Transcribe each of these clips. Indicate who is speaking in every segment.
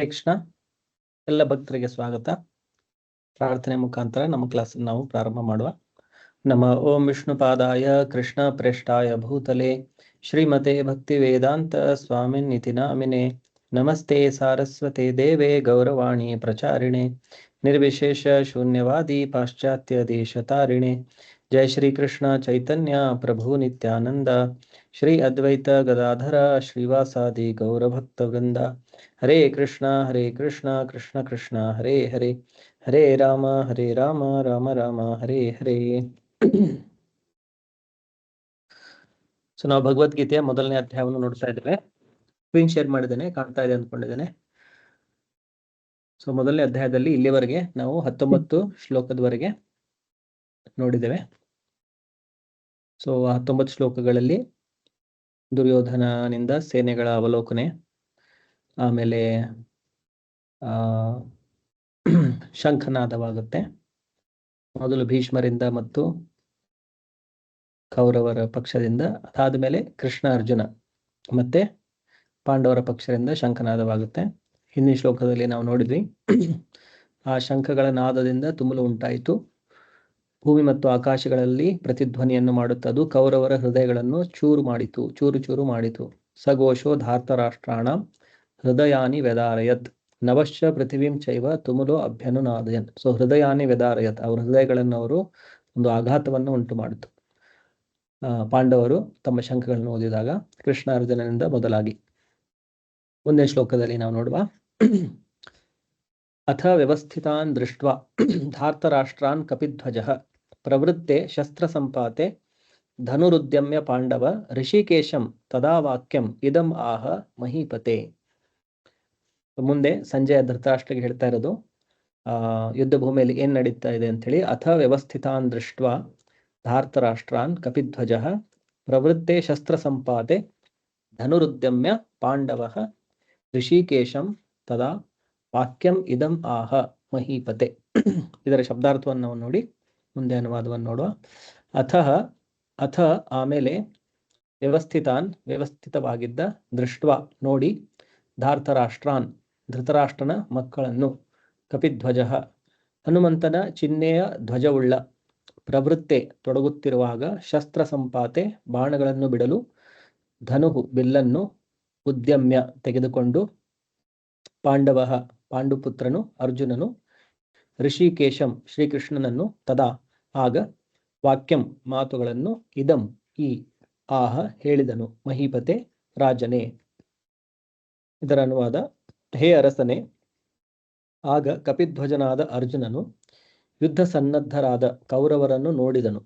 Speaker 1: ಕೃಷ್ಣ. ಎಲ್ಲ ಭಕ್ತರಿಗೆ ಸ್ವಾಗತ. ಪ್ರಾರ್ಥನೆ ಮುಖಾಂತರ ನಮ್ಮ ಕ್ಲಾಸ್ ನಾವು ಪ್ರಾರಂಭ ಮಾಡುವ. ನಮ ಓಂ ವಿಷ್ಣುಪಾದಾಯ ಕೃಷ್ಣ ಪ್ರೇಷ್ಠಾಯ ಭೂತಲೆ ಶ್ರೀಮತೆ ಭಕ್ತಿ ವೇದಾಂತ ಸ್ವಾಮಿನ್ನಿತಿ ನಾಮಿನೆ. ನಮಸ್ತೆ ಸಾರಸ್ವತೆ ದೇವೆ ಗೌರವಾಣಿ ಪ್ರಚಾರಿಣೆ ನಿರ್ವಿಶೇಷ ಶೂನ್ಯವಾದಿ ಪಾಶ್ಚಾತ್ಯ ದೇಶತಾರಿಣೆ. ಜಯ ಶ್ರೀ ಕೃಷ್ಣ ಚೈತನ್ಯ ಪ್ರಭು ನಿತ್ಯಾನಂದ ಶ್ರೀ ಅದ್ವೈತ ಗದಾಧರ ಶ್ರೀವಾಸಾದಿ ಗೌರಭಕ್ತ ವೃಂದ. ಹರೇ ಕೃಷ್ಣ ಕೃಷ್ಣ ಕೃಷ್ಣ ಹರೇ ಹರೇ, ಹರೇ ರಾಮ ರಾಮ ರಾಮ ಹರೇ ಹರೇ. ಸೊ ನಾವು ಭಗವದ್ಗೀತೆಯ ಮೊದಲನೇ ಅಧ್ಯಾಯವನ್ನು ನೋಡ್ತಾ ಇದ್ದೇವೆ. ಸ್ಕ್ರೀನ್ ಶೇರ್ ಮಾಡಿದ್ದೇನೆ, ಕಾಣ್ತಾ ಇದೆ ಅಂದ್ಕೊಂಡಿದ್ದೇನೆ. ಸೊ ಮೊದಲನೇ ಅಧ್ಯಾಯದಲ್ಲಿ ಇಲ್ಲಿವರೆಗೆ ನಾವು 19 ಶ್ಲೋಕದವರೆಗೆ ನೋಡಿದ್ದೇವೆ. ಸೊ 19 ಶ್ಲೋಕಗಳಲ್ಲಿ ದುರ್ಯೋಧನನಿಂದ ಸೇನೆಗಳ ಅವಲೋಕನೆ, ಆಮೇಲೆ ಶಂಖನಾದವಾಗುತ್ತೆ. ಮೊದಲು ಭೀಷ್ಮರಿಂದ ಮತ್ತು ಕೌರವರ ಪಕ್ಷದಿಂದ, ಅದಾದ ಮೇಲೆ ಕೃಷ್ಣ ಅರ್ಜುನ ಮತ್ತೆ ಪಾಂಡವರ ಪಕ್ಷದಿಂದ ಶಂಖನಾದವಾಗುತ್ತೆ. ಹಿಂದಿನ ಶ್ಲೋಕದಲ್ಲಿ ನಾವು ನೋಡಿದ್ವಿ, ಆ ಶಂಖಗಳ ನಾದದಿಂದ ತುಮುಲು ಉಂಟಾಯಿತು, ಭೂಮಿ ಮತ್ತು ಆಕಾಶಗಳಲ್ಲಿ ಪ್ರತಿಧ್ವನಿಯನ್ನು ಮಾಡುತ್ತದು, ಕೌರವರ ಹೃದಯಗಳನ್ನು ಚೂರು ಚೂರು ಮಾಡಿತು. ಸಘೋಷೋ ಧಾರ್ತರಾಷ್ಟ್ರಾಣ ಹೃದಯಾನಿ ವೆದಾರಯತ್ ನವಶ್ಚ ಪೃಥಿವೀಂ ಚೈವ ತುಮುಲೋ ಅಭ್ಯನುನಾದಯನ್. ಸೊ ಹೃದಯಾನಿ ವೆದಾರಯತ್, ಅವರ ಹೃದಯಗಳನ್ನು ಅವರು ಒಂದು ಆಘಾತವನ್ನು ಉಂಟು ಮಾಡಿತು. ಪಾಂಡವರು ತಮ್ಮ ಶಂಖಗಳನ್ನು ಓದಿದಾಗ ಕೃಷ್ಣ ಅರ್ಜುನನಿಂದ ಮೊದಲಾಗಿ. ಮುಂದಿನ ಶ್ಲೋಕದಲ್ಲಿ ನಾವು ನೋಡುವ, ಅಥ ವ್ಯವಸ್ಥಿತಾನ್ ದೃಷ್ಟ್ವಾ ಧಾರ್ತರಾಷ್ಟ್ರಾನ್ ಕಪಿಧ್ವಜಃ ಪ್ರವೃತ್ತೆ ಶಸ್ತ್ರ ಸಂಪಾತೆ ಧನುರುದ್ಯಮ್ಯ ಪಾಂಡವ ಋಷಿಕೇಶಂ ತದಾ ವಾಕ್ಯಂ ಇದಂ ಆಹ ಮಹೀಪತೆ. ಮುಂದೆ ಸಂಜಯ ಧೃತರಾಷ್ಟ್ರಿಗೆ ಹೇಳ್ತಾ ಇರೋದು ಯುದ್ಧ ಭೂಮಿಯಲ್ಲಿ ಏನ್ ನಡೀತಾ ಇದೆ ಅಂತ ಹೇಳಿ. ಅಥ ವ್ಯವಸ್ಥಿತಾನ್ ದೃಷ್ಟ್ವಾ ಧಾರ್ತರಾಷ್ಟ್ರಾನ್ ಕಪಿಧ್ವಜಃ ಪ್ರವೃತ್ತೆ ಶಸ್ತ್ರ ಸಂಪಾತೆ ಧನುರುದ್ಯಮ್ಯ ಪಾಂಡವ ಋಷಿಕೇಶಂ ತದಾ ವಾಕ್ಯಂ ಇದಂ ಆಹ ಮಹೀಪತೆ. ಇದರ ಶಬ್ದಾರ್ಥವನ್ನು ನಾವು ನೋಡಿ ಮುಂದೆ ಅನುವಾದವನ್ನು ನೋಡುವ. ಅಥ ಆಮೇಲೆ, ವ್ಯವಸ್ಥಿತಾನ್ ವ್ಯವಸ್ಥಿತವಾಗಿದ್ದ, ದೃಷ್ಟ್ವಾ ನೋಡಿ, ಧಾರ್ತರಾಷ್ಟ್ರಾನ್ ಧೃತರಾಷ್ಟ್ರನ ಮಕ್ಕಳನ್ನು, ಕಪಿಧ್ವಜ ಹನುಮಂತನ ಚಿಹ್ನೆಯ ಧ್ವಜವುಳ್ಳ, ಪ್ರವೃತ್ತೆ ತೊಡಗುತ್ತಿರುವಾಗ, ಶಸ್ತ್ರ ಸಂಪಾತೆ ಬಾಣಗಳನ್ನು ಬಿಡಲು, ಧನುಹು ಬಿಲ್ಲನ್ನು, ಉದ್ಯಮ್ಯ ತೆಗೆದುಕೊಂಡು, ಪಾಂಡವ ಪಾಂಡುಪುತ್ರನು ಅರ್ಜುನನು, ಋಷಿಕೇಶಂ ಶ್ರೀಕೃಷ್ಣನನ್ನು, ತದಾ ಆಗ, ವಾಕ್ಯಂ ಮಾತುಗಳನ್ನು, ಇದಂ ಈ, ಆಹ ಹೇಳಿದನು, ಮಹೀಪತೆ ರಾಜನೇ. ಇದರ ಅನುವಾದ, ಹೇ ಅರಸನೇ. ಆಗ ಕಪಿಧ್ವಜನಾದ ಅರ್ಜುನನು ಯುದ್ಧ ಸನ್ನದ್ಧರಾದ ಕೌರವರನ್ನು ನೋಡಿದನು.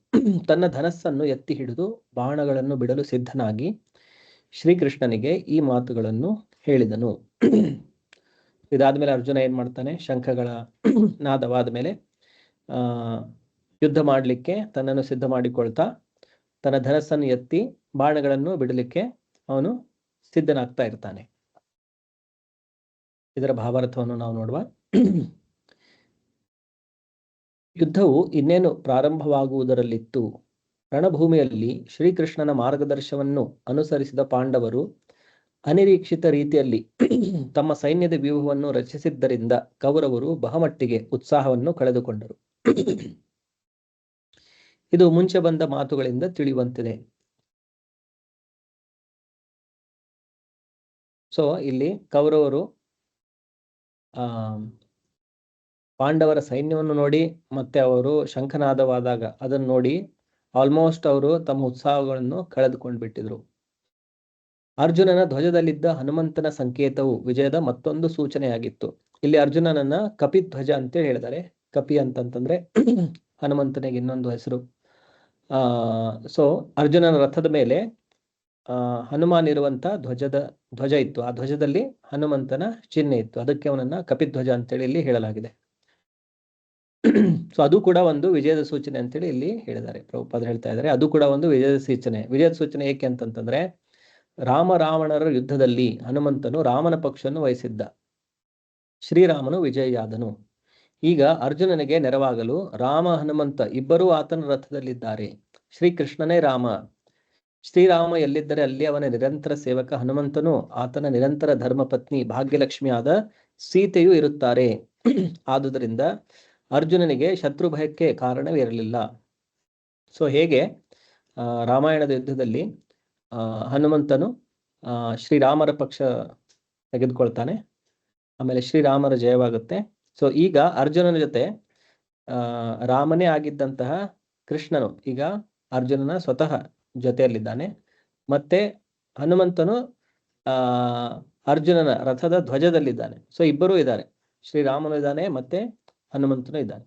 Speaker 1: ತನ್ನ ಧನಸ್ಸನ್ನು ಎತ್ತಿ ಹಿಡಿದು ಬಾಣಗಳನ್ನು ಬಿಡಲು ಸಿದ್ಧನಾಗಿ ಶ್ರೀಕೃಷ್ಣನಿಗೆ ಈ ಮಾತುಗಳನ್ನು ಹೇಳಿದನು. ಇದಾದ್ಮೇಲೆ ಅರ್ಜುನ ಏನ್ ಮಾಡ್ತಾನೆ, ಶಂಖಗಳ ನಾದವಾದ ಮೇಲೆ ಯುದ್ಧ ಮಾಡಲಿಕ್ಕೆ ತನ್ನನ್ನು ಸಿದ್ಧ ಮಾಡಿಕೊಳ್ತಾ, ತನ್ನ ಧನಸ್ಸನ್ನು ಎತ್ತಿ ಬಾಣಗಳನ್ನು ಬಿಡಲಿಕ್ಕೆ ಅವನು ಸಿದ್ಧನಾಗ್ತಾ ಇರ್ತಾನೆ. ಇದರ ಭಾವಾರ್ಥವನ್ನು ನಾವು ನೋಡುವ. ಯುದ್ಧವು ಇನ್ನೇನು ಪ್ರಾರಂಭವಾಗುವುದರಲ್ಲಿತ್ತು. ರಣಭೂಮಿಯಲ್ಲಿ ಶ್ರೀಕೃಷ್ಣನ ಮಾರ್ಗದರ್ಶನವನ್ನು ಅನುಸರಿಸಿದ ಪಾಂಡವರು ಅನಿರೀಕ್ಷಿತ ರೀತಿಯಲ್ಲಿ ತಮ್ಮ ಸೈನ್ಯದ ವ್ಯೂಹವನ್ನು ರಚಿಸಿದ್ದರಿಂದ ಕೌರವರು ಬಹುಮಟ್ಟಿಗೆ ಉತ್ಸಾಹವನ್ನು ಕಳೆದುಕೊಂಡರು. ಇದು ಮುಂಚೆ ಬಂದ ಮಾತುಗಳಿಂದ ತಿಳಿಯುವಂತಿದೆ. ಸೊ ಇಲ್ಲಿ ಕೌರವರು ಪಾಂಡವರ ಸೈನ್ಯವನ್ನು ನೋಡಿ ಮತ್ತೆ ಅವರು ಶಂಖನಾದವಾದಾಗ ಅದನ್ನು ನೋಡಿ ಆಲ್ಮೋಸ್ಟ್ ಅವರು ತಮ್ಮ ಉತ್ಸಾಹಗಳನ್ನು ಕಳೆದುಕೊಂಡು ಬಿಟ್ಟಿದ್ರು. ಅರ್ಜುನನ ಧ್ವಜದಲ್ಲಿದ್ದ ಹನುಮಂತನ ಸಂಕೇತವು ವಿಜಯದ ಮತ್ತೊಂದು ಸೂಚನೆಯಾಗಿತ್ತು. ಇಲ್ಲಿ ಅರ್ಜುನನನ್ನ ಕಪಿಧ್ವಜ ಅಂತ ಹೇಳಿದ್ದಾರೆ. ಕಪಿ ಅಂತಂತಂದ್ರೆ ಹನುಮಂತನಿಗೆ ಇನ್ನೊಂದು ಹೆಸರು. ಸೊ ಅರ್ಜುನನ ರಥದ ಮೇಲೆ ಹನುಮಾನ್ ಇರುವಂತ ಧ್ವಜ ಇತ್ತು. ಆ ಧ್ವಜದಲ್ಲಿ ಹನುಮಂತನ ಚಿಹ್ನೆ ಇತ್ತು. ಅದಕ್ಕೆ ಅವನನ್ನ ಕಪಿಧ್ವಜ ಅಂತೇಳಿ ಇಲ್ಲಿ ಹೇಳಲಾಗಿದೆ. ಸೊ ಅದು ಕೂಡ ಒಂದು ವಿಜಯದ ಸೂಚನೆ ಅಂತೇಳಿ ಇಲ್ಲಿ ಹೇಳಿದ್ದಾರೆ. ಪ್ರಭುಪಾದರು ಹೇಳ್ತಾ ಇದ್ದಾರೆ, ಅದು ಕೂಡ ಒಂದು ವಿಜಯದ ಸೂಚನೆ. ಏಕೆ ಅಂತಂತಂದ್ರೆ, ರಾವಣರ ಯುದ್ಧದಲ್ಲಿ ಹನುಮಂತನು ರಾಮನ ಪಕ್ಷವನ್ನು ವಹಿಸಿದ್ದ. ಶ್ರೀರಾಮನು ವಿಜಯಿಯಾದನು. ಈಗ ಅರ್ಜುನನಿಗೆ ನೆರವಾಗಲು ರಾಮ ಹನುಮಂತ ಇಬ್ಬರೂ ಆತನ ರಥದಲ್ಲಿದ್ದಾರೆ. ಶ್ರೀಕೃಷ್ಣನೇ ರಾಮ. ಶ್ರೀರಾಮ ಎಲ್ಲಿದ್ದರೆ ಅಲ್ಲಿ ಅವನ ನಿರಂತರ ಸೇವಕ ಹನುಮಂತನು ಆತನ ನಿರಂತರ ಧರ್ಮಪತ್ನಿ ಭಾಗ್ಯಲಕ್ಷ್ಮಿಯಾದ ಸೀತೆಯೂ ಇರುತ್ತಾರೆ. ಆದುದರಿಂದ ಅರ್ಜುನನಿಗೆ ಶತ್ರು ಭಯಕ್ಕೆ ಕಾರಣವಿರಲಿಲ್ಲ. ಸೊ ಹೇಗೆ ರಾಮಾಯಣದ ಯುದ್ಧದಲ್ಲಿ ಹನುಮಂತನು ಶ್ರೀರಾಮರ ಪಕ್ಷ ತೆಗೆದುಕೊಳ್ತಾನೆ, ಆಮೇಲೆ ಶ್ರೀರಾಮರ ಜಯವಾಗುತ್ತೆ. ಸೊ ಈಗ ಅರ್ಜುನನ ಜೊತೆ ರಾಮನೇ ಆಗಿದ್ದಂತಹ ಕೃಷ್ಣನು ಈಗ ಅರ್ಜುನನ ಸ್ವತಃ ಜೊತೆಯಲ್ಲಿದ್ದಾನೆ. ಮತ್ತೆ ಹನುಮಂತನು ಅರ್ಜುನನ ರಥದ ಧ್ವಜದಲ್ಲಿದ್ದಾನೆ. ಸೊ ಇಬ್ಬರೂ ಇದ್ದಾರೆ, ಶ್ರೀರಾಮನು ಇದ್ದಾನೆ ಮತ್ತೆ ಹನುಮಂತನು ಇದ್ದಾನೆ.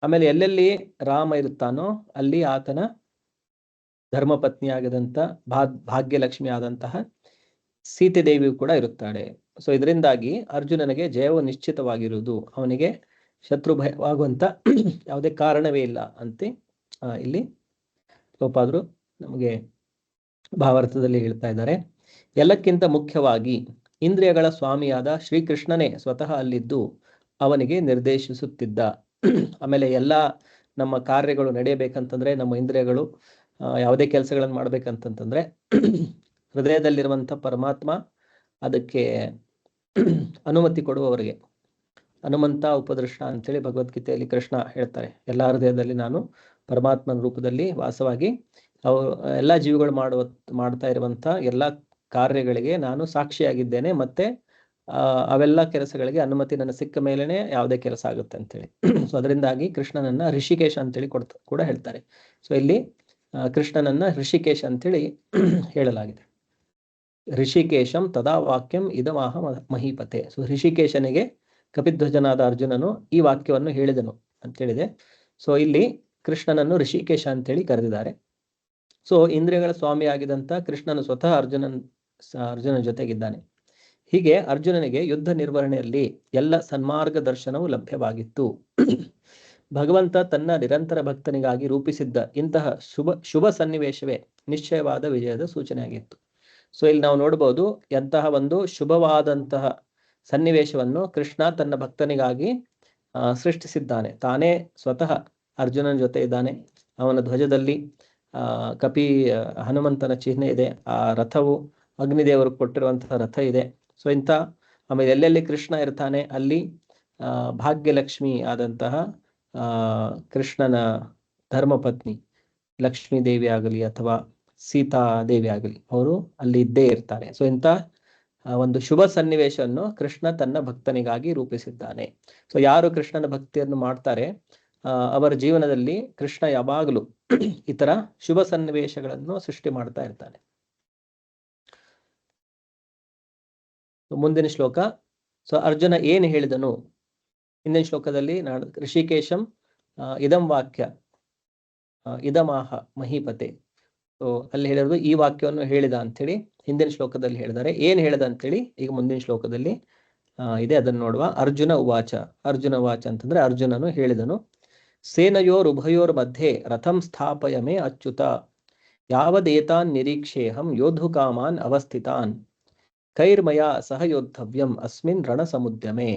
Speaker 1: ಆಮೇಲೆ ಎಲ್ಲೆಲ್ಲಿ ರಾಮ ಇರುತ್ತಾನೋ ಅಲ್ಲಿ ಆತನ ಧರ್ಮಪತ್ನಿಯಾಗದಂತ ಭಾಗ್ಯಲಕ್ಷ್ಮಿ ಆದಂತಹ ಸೀತೆ ದೇವಿಯು ಕೂಡ ಇರುತ್ತಾಳೆ. ಸೊ ಇದರಿಂದಾಗಿ ಅರ್ಜುನನಿಗೆ ಜಯವು ನಿಶ್ಚಿತವಾಗಿರುವುದು, ಅವನಿಗೆ ಶತ್ರು ಭಯವಾಗುವಂತ ಯಾವುದೇ ಕಾರಣವೇ ಇಲ್ಲ ಅಂತ ಇಲ್ಲಿ ಗೋಪಾದರು ನಮಗೆ ಭಾವಾರ್ಥದಲ್ಲಿ ಹೇಳ್ತಾ ಇದ್ದಾರೆ. ಎಲ್ಲಕ್ಕಿಂತ ಮುಖ್ಯವಾಗಿ ಇಂದ್ರಿಯಗಳ ಸ್ವಾಮಿಯಾದ ಶ್ರೀಕೃಷ್ಣನೇ ಸ್ವತಃ ಅಲ್ಲಿದ್ದು ಅವನಿಗೆ ನಿರ್ದೇಶಿಸುತ್ತಿದ್ದ. ಆಮೇಲೆ ಎಲ್ಲ ನಮ್ಮ ಕಾರ್ಯಗಳು ನಡೆಯಬೇಕಂತಂದ್ರೆ, ನಮ್ಮ ಇಂದ್ರಿಯಗಳು ಯಾವುದೇ ಕೆಲಸಗಳನ್ನು ಮಾಡ್ಬೇಕಂತಂತಂದ್ರೆ ಹೃದಯದಲ್ಲಿರುವಂಥ ಪರಮಾತ್ಮ ಅದಕ್ಕೆ ಅನುಮತಿ ಕೊಡುವವರಿಗೆ ಹನುಮಂತ ಉಪದೃಷ್ಟ ಅಂತೇಳಿ ಭಗವದ್ಗೀತೆಯಲ್ಲಿ ಕೃಷ್ಣ ಹೇಳ್ತಾರೆ. ಎಲ್ಲ ಹೃದಯದಲ್ಲಿ ನಾನು ಪರಮಾತ್ಮನ ರೂಪದಲ್ಲಿ ವಾಸವಾಗಿ ಎಲ್ಲ ಜೀವಿಗಳು ಮಾಡ್ತಾ ಇರುವಂಥ ಎಲ್ಲ ಕಾರ್ಯಗಳಿಗೆ ನಾನು ಸಾಕ್ಷಿಯಾಗಿದ್ದೇನೆ, ಮತ್ತೆ ಅವೆಲ್ಲ ಕೆಲಸಗಳಿಗೆ ಅನುಮತಿ ನನ್ನ ಸಿಕ್ಕ ಮೇಲೇನೆ ಯಾವುದೇ ಕೆಲಸ ಆಗುತ್ತೆ ಅಂತೇಳಿ. ಸೊ ಅದರಿಂದಾಗಿ ಕೃಷ್ಣನನ್ನ ಋಷಿಕೇಶ ಅಂತೇಳಿ ಕೂಡ ಹೇಳ್ತಾರೆ. ಸೊ ಇಲ್ಲಿ ಕೃಷ್ಣನನ್ನ ಋಷಿಕೇಶ ಅಂತೇಳಿ ಹೇಳಲಾಗಿದೆ. ಋಷಿಕೇಶಂ ತದಾ ವಾಕ್ಯಂ ಇದಮಾಹ ಮಹೀಪತೆ. ಸೊ ಋಷಿಕೇಶನಿಗೆ ಕಪಿಧ್ವಜನಾದ ಅರ್ಜುನನು ಈ ವಾಕ್ಯವನ್ನು ಹೇಳಿದನು ಅಂತೇಳಿದೆ. ಸೊ ಇಲ್ಲಿ ಕೃಷ್ಣನನ್ನು ಋಷಿಕೇಶ ಅಂತೇಳಿ ಕರೆದಿದ್ದಾರೆ. ಸೊ ಇಂದ್ರಿಯಗಳ ಸ್ವಾಮಿ ಆಗಿದಂತ ಕೃಷ್ಣನು ಸ್ವತಃ ಅರ್ಜುನನ ಜೊತೆಗಿದ್ದಾನೆ. ಹೀಗೆ ಅರ್ಜುನನಿಗೆ ಯುದ್ಧ ನಿರ್ವಹಣೆಯಲ್ಲಿ ಎಲ್ಲ ಸನ್ಮಾರ್ಗ ದರ್ಶನವು ಲಭ್ಯವಾಗಿತ್ತು. ಭಗವಂತ ತನ್ನ ನಿರಂತರ ಭಕ್ತನಿಗಾಗಿ ರೂಪಿಸಿದ್ದ ಇಂತಹ ಶುಭ ಸನ್ನಿವೇಶವೇ ನಿಶ್ಚಯವಾದ ವಿಜಯದ ಸೂಚನೆಯಾಗಿತ್ತು. ಸೊ ಇಲ್ಲಿ ನಾವು ನೋಡಬಹುದು, ಎಂತಹ ಒಂದು ಶುಭವಾದಂತಹ ಸನ್ನಿವೇಶವನ್ನು ಕೃಷ್ಣ ತನ್ನ ಭಕ್ತನಿಗಾಗಿ ಸೃಷ್ಟಿಸಿದ್ದಾನೆ. ತಾನೇ ಸ್ವತಃ ಅರ್ಜುನನ ಜೊತೆ ಇದ್ದಾನೆ. ಅವನ ಧ್ವಜದಲ್ಲಿ ಹನುಮಂತನ ಚಿಹ್ನೆ ಇದೆ. ಆ ರಥವು ಅಗ್ನಿದೇವರು ಕೊಟ್ಟಿರುವಂತಹ ರಥ ಇದೆ. ಸೊ ಆಮೇಲೆ ಎಲ್ಲೆಲ್ಲಿ ಕೃಷ್ಣ ಇರ್ತಾನೆ ಅಲ್ಲಿ ಭಾಗ್ಯಲಕ್ಷ್ಮಿ ಆದಂತಹ ಕೃಷ್ಣನ ಧರ್ಮಪತ್ನಿ ಲಕ್ಷ್ಮೀ ದೇವಿ ಆಗಲಿ ಅಥವಾ ಸೀತಾ ದೇವಿ ಆಗಲಿ, ಅವರು ಅಲ್ಲಿ ಇದ್ದೇ ಇರ್ತಾರೆ. ಸೊ ಒಂದು ಶುಭ ಸನ್ನಿವೇಶವನ್ನು ಕೃಷ್ಣ ತನ್ನ ಭಕ್ತನಿಗಾಗಿ ರೂಪಿಸಿದ್ದಾನೆ. ಸೊ ಯಾರು ಕೃಷ್ಣನ ಭಕ್ತಿಯನ್ನು ಮಾಡ್ತಾರೆ ಅವರ ಜೀವನದಲ್ಲಿ ಕೃಷ್ಣ ಯಾವಾಗಲೂ ಈ ತರ ಶುಭ ಸನ್ನಿವೇಶಗಳನ್ನು ಸೃಷ್ಟಿ ಮಾಡ್ತಾ ಇರ್ತಾನೆ. ಮುಂದಿನ ಶ್ಲೋಕ. ಸೊ ಅರ್ಜುನ ಏನು ಹೇಳಿದನು? ಹಿಂದಿನ ಶ್ಲೋಕದಲ್ಲಿ ಋಷಿಕೇಶಂ ಇದಂ ವಾಕ್ಯ ಇದಮಾಹ ಮಹೀಪತೆ. ಸೊ ಅಲ್ಲಿ ಹೇಳಿರೋದು ಈ ವಾಕ್ಯವನ್ನು ಹೇಳಿದ ಅಂತೇಳಿ ಹಿಂದಿನ ಶ್ಲೋಕದಲ್ಲಿ ಹೇಳಿದ್ದಾರೆ. ಏನ್ ಹೇಳಿದ ಅಂತೇಳಿ ಈಗ ಮುಂದಿನ ಶ್ಲೋಕದಲ್ಲಿ ಇದೆ, ಅದನ್ನು ನೋಡುವ. ಅರ್ಜುನ ಉವಾಚ. ಅರ್ಜುನ ಉವಾಚ ಅಂತಂದ್ರೆ ಅರ್ಜುನನು ಹೇಳಿದನು, ಸೇನಯೋರ್ ಉಭಯೋರ್ ಮಧ್ಯೆ ರಥಂ ಸ್ಥಾಪಯಮೇ ಅಚ್ಯುತ, ಯಾವದೇತಾನ್ ನಿರೀಕ್ಷೇಹಂ ಯೋಧುಕಾಮಾನ್ ಅವಸ್ಥಿತಾನ್, ಕೈರ್ಮಯ ಸಹ ಯೋದ್ಧವ್ಯಂ ಅಸ್ಮಿನ್ ರಣ ಸಮುದ್ಯಮೆ.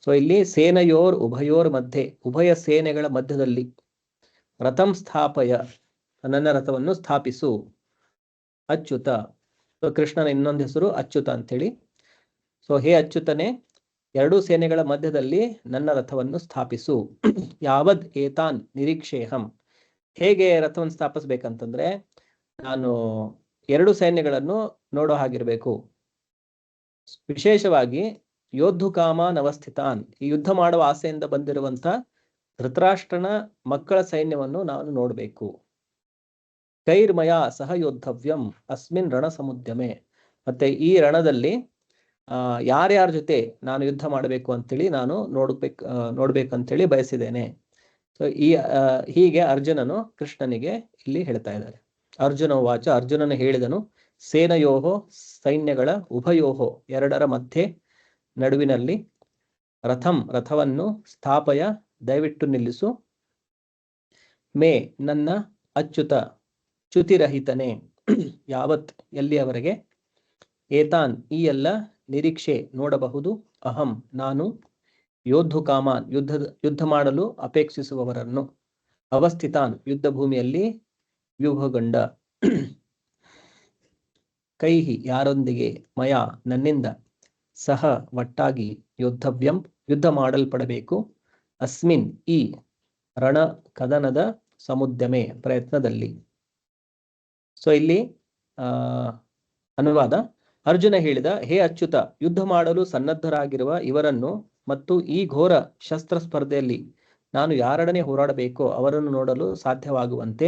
Speaker 1: ಸೊ ಇಲ್ಲಿ ಸೇನಯೋರ್ ಉಭಯೋರ್ ಮಧ್ಯೆ, ಉಭಯ ಸೇನೆಗಳ ಮಧ್ಯದಲ್ಲಿ, ರಥಂ ಸ್ಥಾಪಯ ನನ್ನ ರಥವನ್ನು ಸ್ಥಾಪಿಸು, ಅಚ್ಯುತ. ಸೊ ಕೃಷ್ಣನ ಇನ್ನೊಂದು ಹೆಸರು ಅಚ್ಯುತ ಅಂತೇಳಿ. ಸೊ ಹೇ ಅಚ್ಯುತನೇ, ಎರಡೂ ಸೇನೆಗಳ ಮಧ್ಯದಲ್ಲಿ ನನ್ನ ರಥವನ್ನು ಸ್ಥಾಪಿಸು. ಯಾವದ್ ಏತಾನ್ ನಿರೀಕ್ಷೇಹಂ. ಹೇಗೆ ರಥವನ್ನು ಸ್ಥಾಪಿಸ್ಬೇಕಂತಂದ್ರೆ, ನಾನು ಎರಡು ಸೈನ್ಯಗಳನ್ನು ನೋಡೋ ಹಾಗಿರ್ಬೇಕು. ವಿಶೇಷವಾಗಿ ಯೋಧು ಕಾಮಾನ್ ಅವಸ್ಥಿತಾನ್, ಈ ಯುದ್ಧ ಮಾಡುವ ಆಸೆಯಿಂದ ಬಂದಿರುವಂತ ಧೃತರಾಷ್ಟ್ರನ ಮಕ್ಕಳ ಸೈನ್ಯವನ್ನು ನಾನು ನೋಡಬೇಕು. ಕೈರ್ಮಯ ಸಹ ಯೋದ್ಧವ್ಯಂ ಅಸ್ಮಿನ್ ರಣ ಸಮುದ್ಯಮೆ. ಮತ್ತೆ ಈ ರಣದಲ್ಲಿ ಯಾರ್ಯಾರ ಜೊತೆ ನಾನು ಯುದ್ಧ ಮಾಡಬೇಕು ಅಂತೇಳಿ ನಾನು ನೋಡ್ಬೇಕಂತೇಳಿ ಬಯಸಿದ್ದೇನೆ. ಸೊ ಹೀಗೆ ಅರ್ಜುನನು ಕೃಷ್ಣನಿಗೆ ಇಲ್ಲಿ ಹೇಳ್ತಾ ಇದ್ದಾರೆ. ಅರ್ಜುನ ವಾಚ. ಅರ್ಜುನನು ಹೇಳಿದನು, ಸೇನಯೋಹೋ ಸೈನ್ಯಗಳ ಉಭಯೋಹೋ ಎರಡರ ಮಧ್ಯೆ ನಡುವಿನಲ್ಲಿ, ರಥವನ್ನು ಸ್ಥಾಪಯ ದಯವಿಟ್ಟು ನಿಲ್ಲಿಸು, ಮೇ ನನ್ನ ಅಚ್ಯುತ ಚ್ಯುತಿರಹಿತನೇ, ಯಾವತ್ ಎಲ್ಲಿಯವರೆಗೆ, ಏತಾನ್ ಈ ಎಲ್ಲ ನಿರೀಕ್ಷೆ ನೋಡಬಹುದು, ಅಹಂ ನಾನು, ಯೋಧು ಕಾಮಾನ್ ಯುದ್ಧ ಮಾಡಲು ಅಪೇಕ್ಷಿಸುವವರನ್ನು, ಅವಸ್ಥಿತಾನ್ ಯುದ್ಧ ಭೂಮಿಯಲ್ಲಿ ವ್ಯೂಹಗೊಂಡ, ಕೈಹಿ ಯಾರೊಂದಿಗೆ, ಮಯ ನನ್ನಿಂದ, ಸಹ ಒಟ್ಟಾಗಿ ಯುದ್ಧ ಮಾಡಲ್ಪಡಬೇಕು. ಅಸ್ಮಿನ್ ಈ ರಣ ಕದನದ ಸಮುದ್ಯಮೆ ಪ್ರಯತ್ನದಲ್ಲಿ. ಸೊ ಇಲ್ಲಿ ಅನುವಾದ. ಅರ್ಜುನ ಹೇಳಿದ, ಹೇ ಅಚ್ಯುತ, ಯುದ್ಧ ಮಾಡಲು ಸನ್ನದ್ಧರಾಗಿರುವ ಇವರನ್ನು ಮತ್ತು ಈ ಘೋರ ಶಸ್ತ್ರ ಸ್ಪರ್ಧೆಯಲ್ಲಿ ನಾನು ಯಾರೊಡನೆ ಹೋರಾಡಬೇಕೋ ಅವರನ್ನು ನೋಡಲು ಸಾಧ್ಯವಾಗುವಂತೆ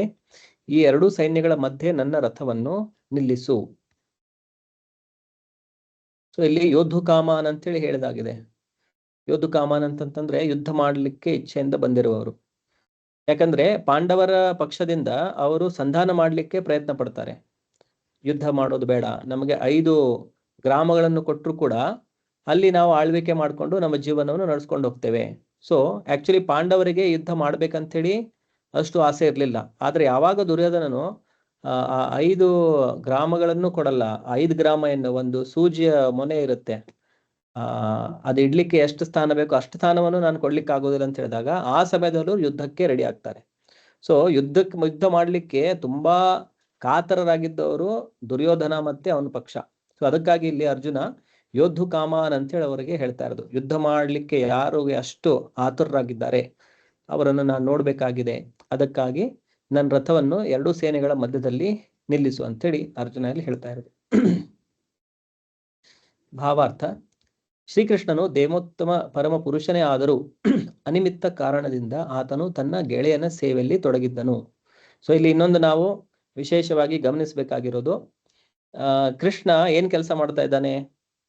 Speaker 1: ಈ ಎರಡೂ ಸೈನ್ಯಗಳ ಮಧ್ಯೆ ನನ್ನ ರಥವನ್ನು ನಿಲ್ಲಿಸು. ಸೊ ಇಲ್ಲಿ ಯೋಧುಕಾಮಾನ್ ಅಂತೇಳಿ ಹೇಳಿದಾಗಿದೆ. ಯೋಧುಕಾಮಾನ್ ಅಂತಂತಂದ್ರೆ ಯುದ್ಧ ಮಾಡಲಿಕ್ಕೆ ಇಚ್ಛೆಯಿಂದ ಬಂದಿರುವವರು. ಯಾಕಂದ್ರೆ ಪಾಂಡವರ ಪಕ್ಷದಿಂದ ಅವರು ಸಂಧಾನ ಮಾಡಲಿಕ್ಕೆ ಪ್ರಯತ್ನ ಪಡ್ತಾರೆ. ಯುದ್ಧ ಮಾಡೋದು ಬೇಡ, ನಮಗೆ 5 ಗ್ರಾಮಗಳನ್ನು ಕೊಟ್ಟರು ಕೂಡ ಅಲ್ಲಿ ನಾವು ಆಳ್ವಿಕೆ ಮಾಡಿಕೊಂಡು ನಮ್ಮ ಜೀವನವನ್ನು ನಡೆಸ್ಕೊಂಡು ಹೋಗ್ತೇವೆ. ಸೊ ಆಕ್ಚುಲಿ ಪಾಂಡವರಿಗೆ ಯುದ್ಧ ಮಾಡ್ಬೇಕಂತೇಳಿ ಅಷ್ಟು ಆಸೆ ಇರಲಿಲ್ಲ. ಆದ್ರೆ ಯಾವಾಗ ದುರ್ಯೋಧನನು ಆ 5 ಗ್ರಾಮಗಳನ್ನು ಕೊಡಲ್ಲ, 5 ಗ್ರಾಮ ಎನ್ನು ಒಂದು ಸೂಜಿಯ ಮೊನೆ ಇರುತ್ತೆ, ಅದು ಇಡ್ಲಿಕ್ಕೆ ಎಷ್ಟು ಸ್ಥಾನ ಬೇಕೋ ಅಷ್ಟು ಸ್ಥಾನವನ್ನು ನಾನು ಕೊಡ್ಲಿಕ್ಕೆ ಆಗೋದಿಲ್ಲ ಅಂತ ಹೇಳಿದಾಗ ಆ ಸಮಯದಲ್ಲೂ ಯುದ್ಧಕ್ಕೆ ರೆಡಿ ಆಗ್ತಾರೆ. ಸೊ ಯುದ್ಧ ಮಾಡ್ಲಿಕ್ಕೆ ತುಂಬಾ ಕಾತರರಾಗಿದ್ದವರು ದುರ್ಯೋಧನ ಮತ್ತೆ ಅವನ ಪಕ್ಷ. ಸೊ ಅದಕ್ಕಾಗಿ ಇಲ್ಲಿ ಅರ್ಜುನ ಯೋಧು ಕಾಮಾನ್ ಅಂತೇಳಿ ಅವರಿಗೆ ಹೇಳ್ತಾ ಇರೋದು, ಯುದ್ಧ ಮಾಡ್ಲಿಕ್ಕೆ ಯಾರು ಅಷ್ಟು ಆತುರರಾಗಿದ್ದಾರೆ ಅವರನ್ನು ನಾನು ನೋಡ್ಬೇಕಾಗಿದೆ, ಅದಕ್ಕಾಗಿ ನನ್ನ ರಥವನ್ನು 2 ಸೇನೆಗಳ ಮಧ್ಯದಲ್ಲಿ ನಿಲ್ಲಿಸು ಅಂತೇಳಿ ಅರ್ಜುನ ಇಲ್ಲಿ ಹೇಳ್ತಾ ಇರೋದು. ಭಾವಾರ್ಥ. ಶ್ರೀಕೃಷ್ಣನು ದೇವೋತ್ತಮ ಪರಮ ಪುರುಷನೇ ಆದರೂ ಅನಿಮಿತ್ತ ಕಾರಣದಿಂದ ಆತನು ತನ್ನ ಗೆಳೆಯನ ಸೇವೆಯಲ್ಲಿ ತೊಡಗಿದ್ದನು. ಸೊ ಇಲ್ಲಿ ಇನ್ನೊಂದು ನಾವು ವಿಶೇಷವಾಗಿ ಗಮನಿಸಬೇಕಾಗಿರೋದು, ಕೃಷ್ಣ ಏನ್ ಕೆಲಸ ಮಾಡ್ತಾ ಇದ್ದಾನೆ,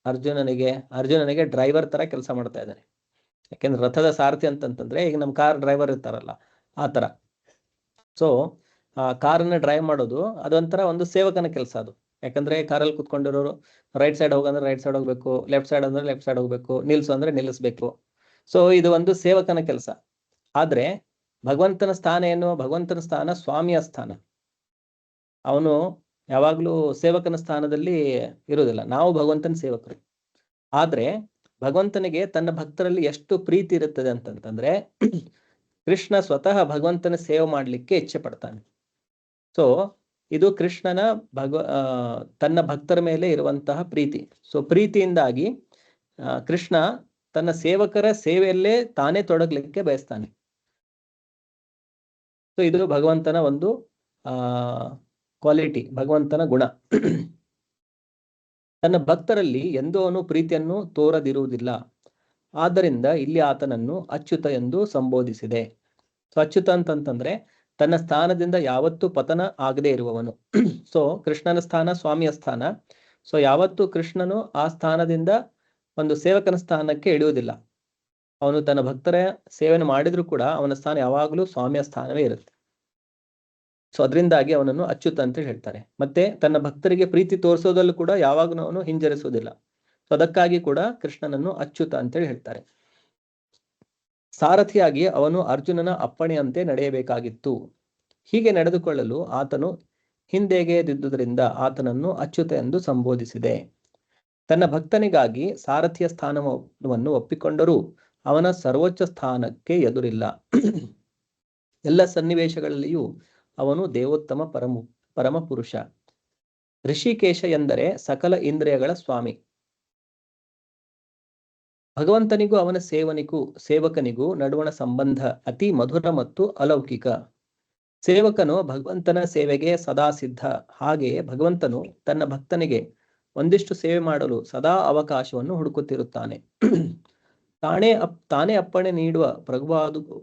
Speaker 1: ಅರ್ಜುನನಿಗೆ ಡ್ರೈವರ್ ತರ ಕೆಲಸ ಮಾಡ್ತಾ ಇದ್ದಾನೆ. ಯಾಕೆಂದ್ರೆ ರಥದ ಸಾರಥಿ ಅಂತಂತಂದ್ರೆ ಈಗ ನಮ್ಮ ಕಾರ್ ಡ್ರೈವರ್ ಇರ್ತಾರಲ್ಲ ಆ ತರ. ಸೊ ಆ ಕಾರನ್ನ ಡ್ರೈವ್ ಮಾಡೋದು ಅದೊಂಥರ ಒಂದು ಸೇವಕನ ಕೆಲಸ ಅದು. ಯಾಕಂದ್ರೆ ಕಾರಲ್ಲಿ ಕುತ್ಕೊಂಡಿರೋರು ರೈಟ್ ಸೈಡ್ ಹೋಗಂದ್ರೆ ರೈಟ್ ಸೈಡ್ ಹೋಗ್ಬೇಕು, ಲೆಫ್ಟ್ ಸೈಡ್ ಅಂದ್ರೆ ಲೆಫ್ಟ್ ಸೈಡ್ ಹೋಗ್ಬೇಕು, ನಿಲ್ಸು ಅಂದ್ರೆ ನಿಲ್ಲಿಸ್ಬೇಕು. ಸೊ ಇದು ಒಂದು ಸೇವಕನ ಕೆಲಸ. ಆದ್ರೆ ಭಗವಂತನ ಸ್ಥಾನ ಏನು? ಭಗವಂತನ ಸ್ಥಾನ ಸ್ವಾಮಿಯ ಸ್ಥಾನ. ಅವನು ಯಾವಾಗ್ಲೂ ಸೇವಕನ ಸ್ಥಾನದಲ್ಲಿ ಇರುವುದಿಲ್ಲ. ನಾವು ಭಗವಂತನ ಸೇವಕರು. ಆದ್ರೆ ಭಗವಂತನಿಗೆ ತನ್ನ ಭಕ್ತರಲ್ಲಿ ಎಷ್ಟು ಪ್ರೀತಿ ಇರುತ್ತದೆ ಅಂತಂತಂದ್ರೆ ಕೃಷ್ಣ ಸ್ವತಃ ಭಗವಂತನ ಸೇವೆ ಮಾಡ್ಲಿಕ್ಕೆ ಇಚ್ಛೆ ಪಡ್ತಾನೆ. ಸೊ ಇದು ಕೃಷ್ಣನ ತನ್ನ ಭಕ್ತರ ಮೇಲೆ ಇರುವಂತಹ ಪ್ರೀತಿ. ಸೊ ಪ್ರೀತಿಯಿಂದಾಗಿ ಕೃಷ್ಣ ತನ್ನ ಸೇವಕರ ಸೇವೆಯಲ್ಲೇ ತಾನೇ ತೊಡಗಲಿಕ್ಕೆ ಬಯಸ್ತಾನೆ. ಸೊ ಇದು ಭಗವಂತನ ಒಂದು ಕ್ವಾಲಿಟಿ, ಭಗವಂತನ ಗುಣ. ತನ್ನ ಭಕ್ತರಲ್ಲಿ ಎಂದೂ ಅವನು ಪ್ರೀತಿಯನ್ನು ತೋರದಿರುವುದಿಲ್ಲ. ಆದ್ದರಿಂದ ಇಲ್ಲಿ ಆತನನ್ನು ಅಚ್ಯುತ ಎಂದು ಸಂಬೋಧಿಸಿದೆ. ಸೊ ಅಚ್ಯುತ ಅಂತಂತಂದ್ರೆ ತನ್ನ ಸ್ಥಾನದಿಂದ ಯಾವತ್ತೂ ಪತನ ಆಗದೆ ಇರುವವನು. ಸೊ ಕೃಷ್ಣನ ಸ್ಥಾನ ಸ್ವಾಮಿಯ ಸ್ಥಾನ. ಸೊ ಯಾವತ್ತೂ ಕೃಷ್ಣನು ಆ ಸ್ಥಾನದಿಂದ ಒಂದು ಸೇವಕನ ಸ್ಥಾನಕ್ಕೆ ಇಳಿಯುವುದಿಲ್ಲ. ಅವನು ತನ್ನ ಭಕ್ತರ ಸೇವೆಯನ್ನು ಮಾಡಿದ್ರು ಕೂಡ ಅವನ ಸ್ಥಾನ ಯಾವಾಗಲೂ ಸ್ವಾಮಿಯ ಸ್ಥಾನವೇ ಇರುತ್ತೆ. ಸೊ ಅದರಿಂದಾಗಿ ಅವನನ್ನು ಅಚ್ಯುತ ಅಂತ ಹೇಳ್ತಾರೆ. ಮತ್ತೆ ತನ್ನ ಭಕ್ತರಿಗೆ ಪ್ರೀತಿ ತೋರಿಸೋದಲ್ಲೂ ಕೂಡ ಯಾವಾಗಲೂ ಅವನು ಹಿಂಜರಿಸುವುದಿಲ್ಲ. ಸೊ ಅದಕ್ಕಾಗಿ ಕೂಡ ಕೃಷ್ಣನನ್ನು ಅಚ್ಯುತ ಅಂತೇಳಿ ಹೇಳ್ತಾರೆ. ಸಾರಥಿಯಾಗಿ ಅವನು ಅರ್ಜುನನ ಅಪ್ಪಣೆಯಂತೆ ನಡೆಯಬೇಕಾಗಿತ್ತು. ಹೀಗೆ ನಡೆದುಕೊಳ್ಳಲು ಆತನು ಹಿಂದೆಗೆದಿದ್ದುದರಿಂದ ಆತನನ್ನು ಅಚ್ಯುತ ಎಂದು ಸಂಬೋಧಿಸಿದೆ. ತನ್ನ ಭಕ್ತನಿಗಾಗಿ ಸಾರಥಿಯ ಸ್ಥಾನವನ್ನು ಒಪ್ಪಿಕೊಂಡರೂ ಅವನ ಸರ್ವೋಚ್ಚ ಸ್ಥಾನಕ್ಕೆ ಎದುರಿಲ್ಲ. ಎಲ್ಲ ಸನ್ನಿವೇಶಗಳಲ್ಲಿಯೂ ಅವನು ದೇವೋತ್ತಮ ಪರಮ ಪುರುಷ. ಋಷಿಕೇಶ ಎಂದರೆ ಸಕಲ ಇಂದ್ರಿಯಗಳ ಸ್ವಾಮಿ. ಭಗವಂತನಿಗೂ ಅವನ ಸೇವಕನಿಗೂ ನಡುವಣ ಸಂಬಂಧ ಅತಿ ಮಧುರ ಮತ್ತು ಅಲೌಕಿಕ. ಸೇವಕನು ಭಗವಂತನ ಸೇವೆಗೆ ಸದಾ ಸಿದ್ಧ. ಹಾಗೆಯೇ ಭಗವಂತನು ತನ್ನ ಭಕ್ತನಿಗೆ ಒಂದಿಷ್ಟು ಸೇವೆ ಮಾಡಲು ಸದಾ ಅವಕಾಶವನ್ನು ಹುಡುಕುತ್ತಿರುತ್ತಾನೆ. ತಾನೇ ಅಪ್ಪಣೆ ನೀಡುವ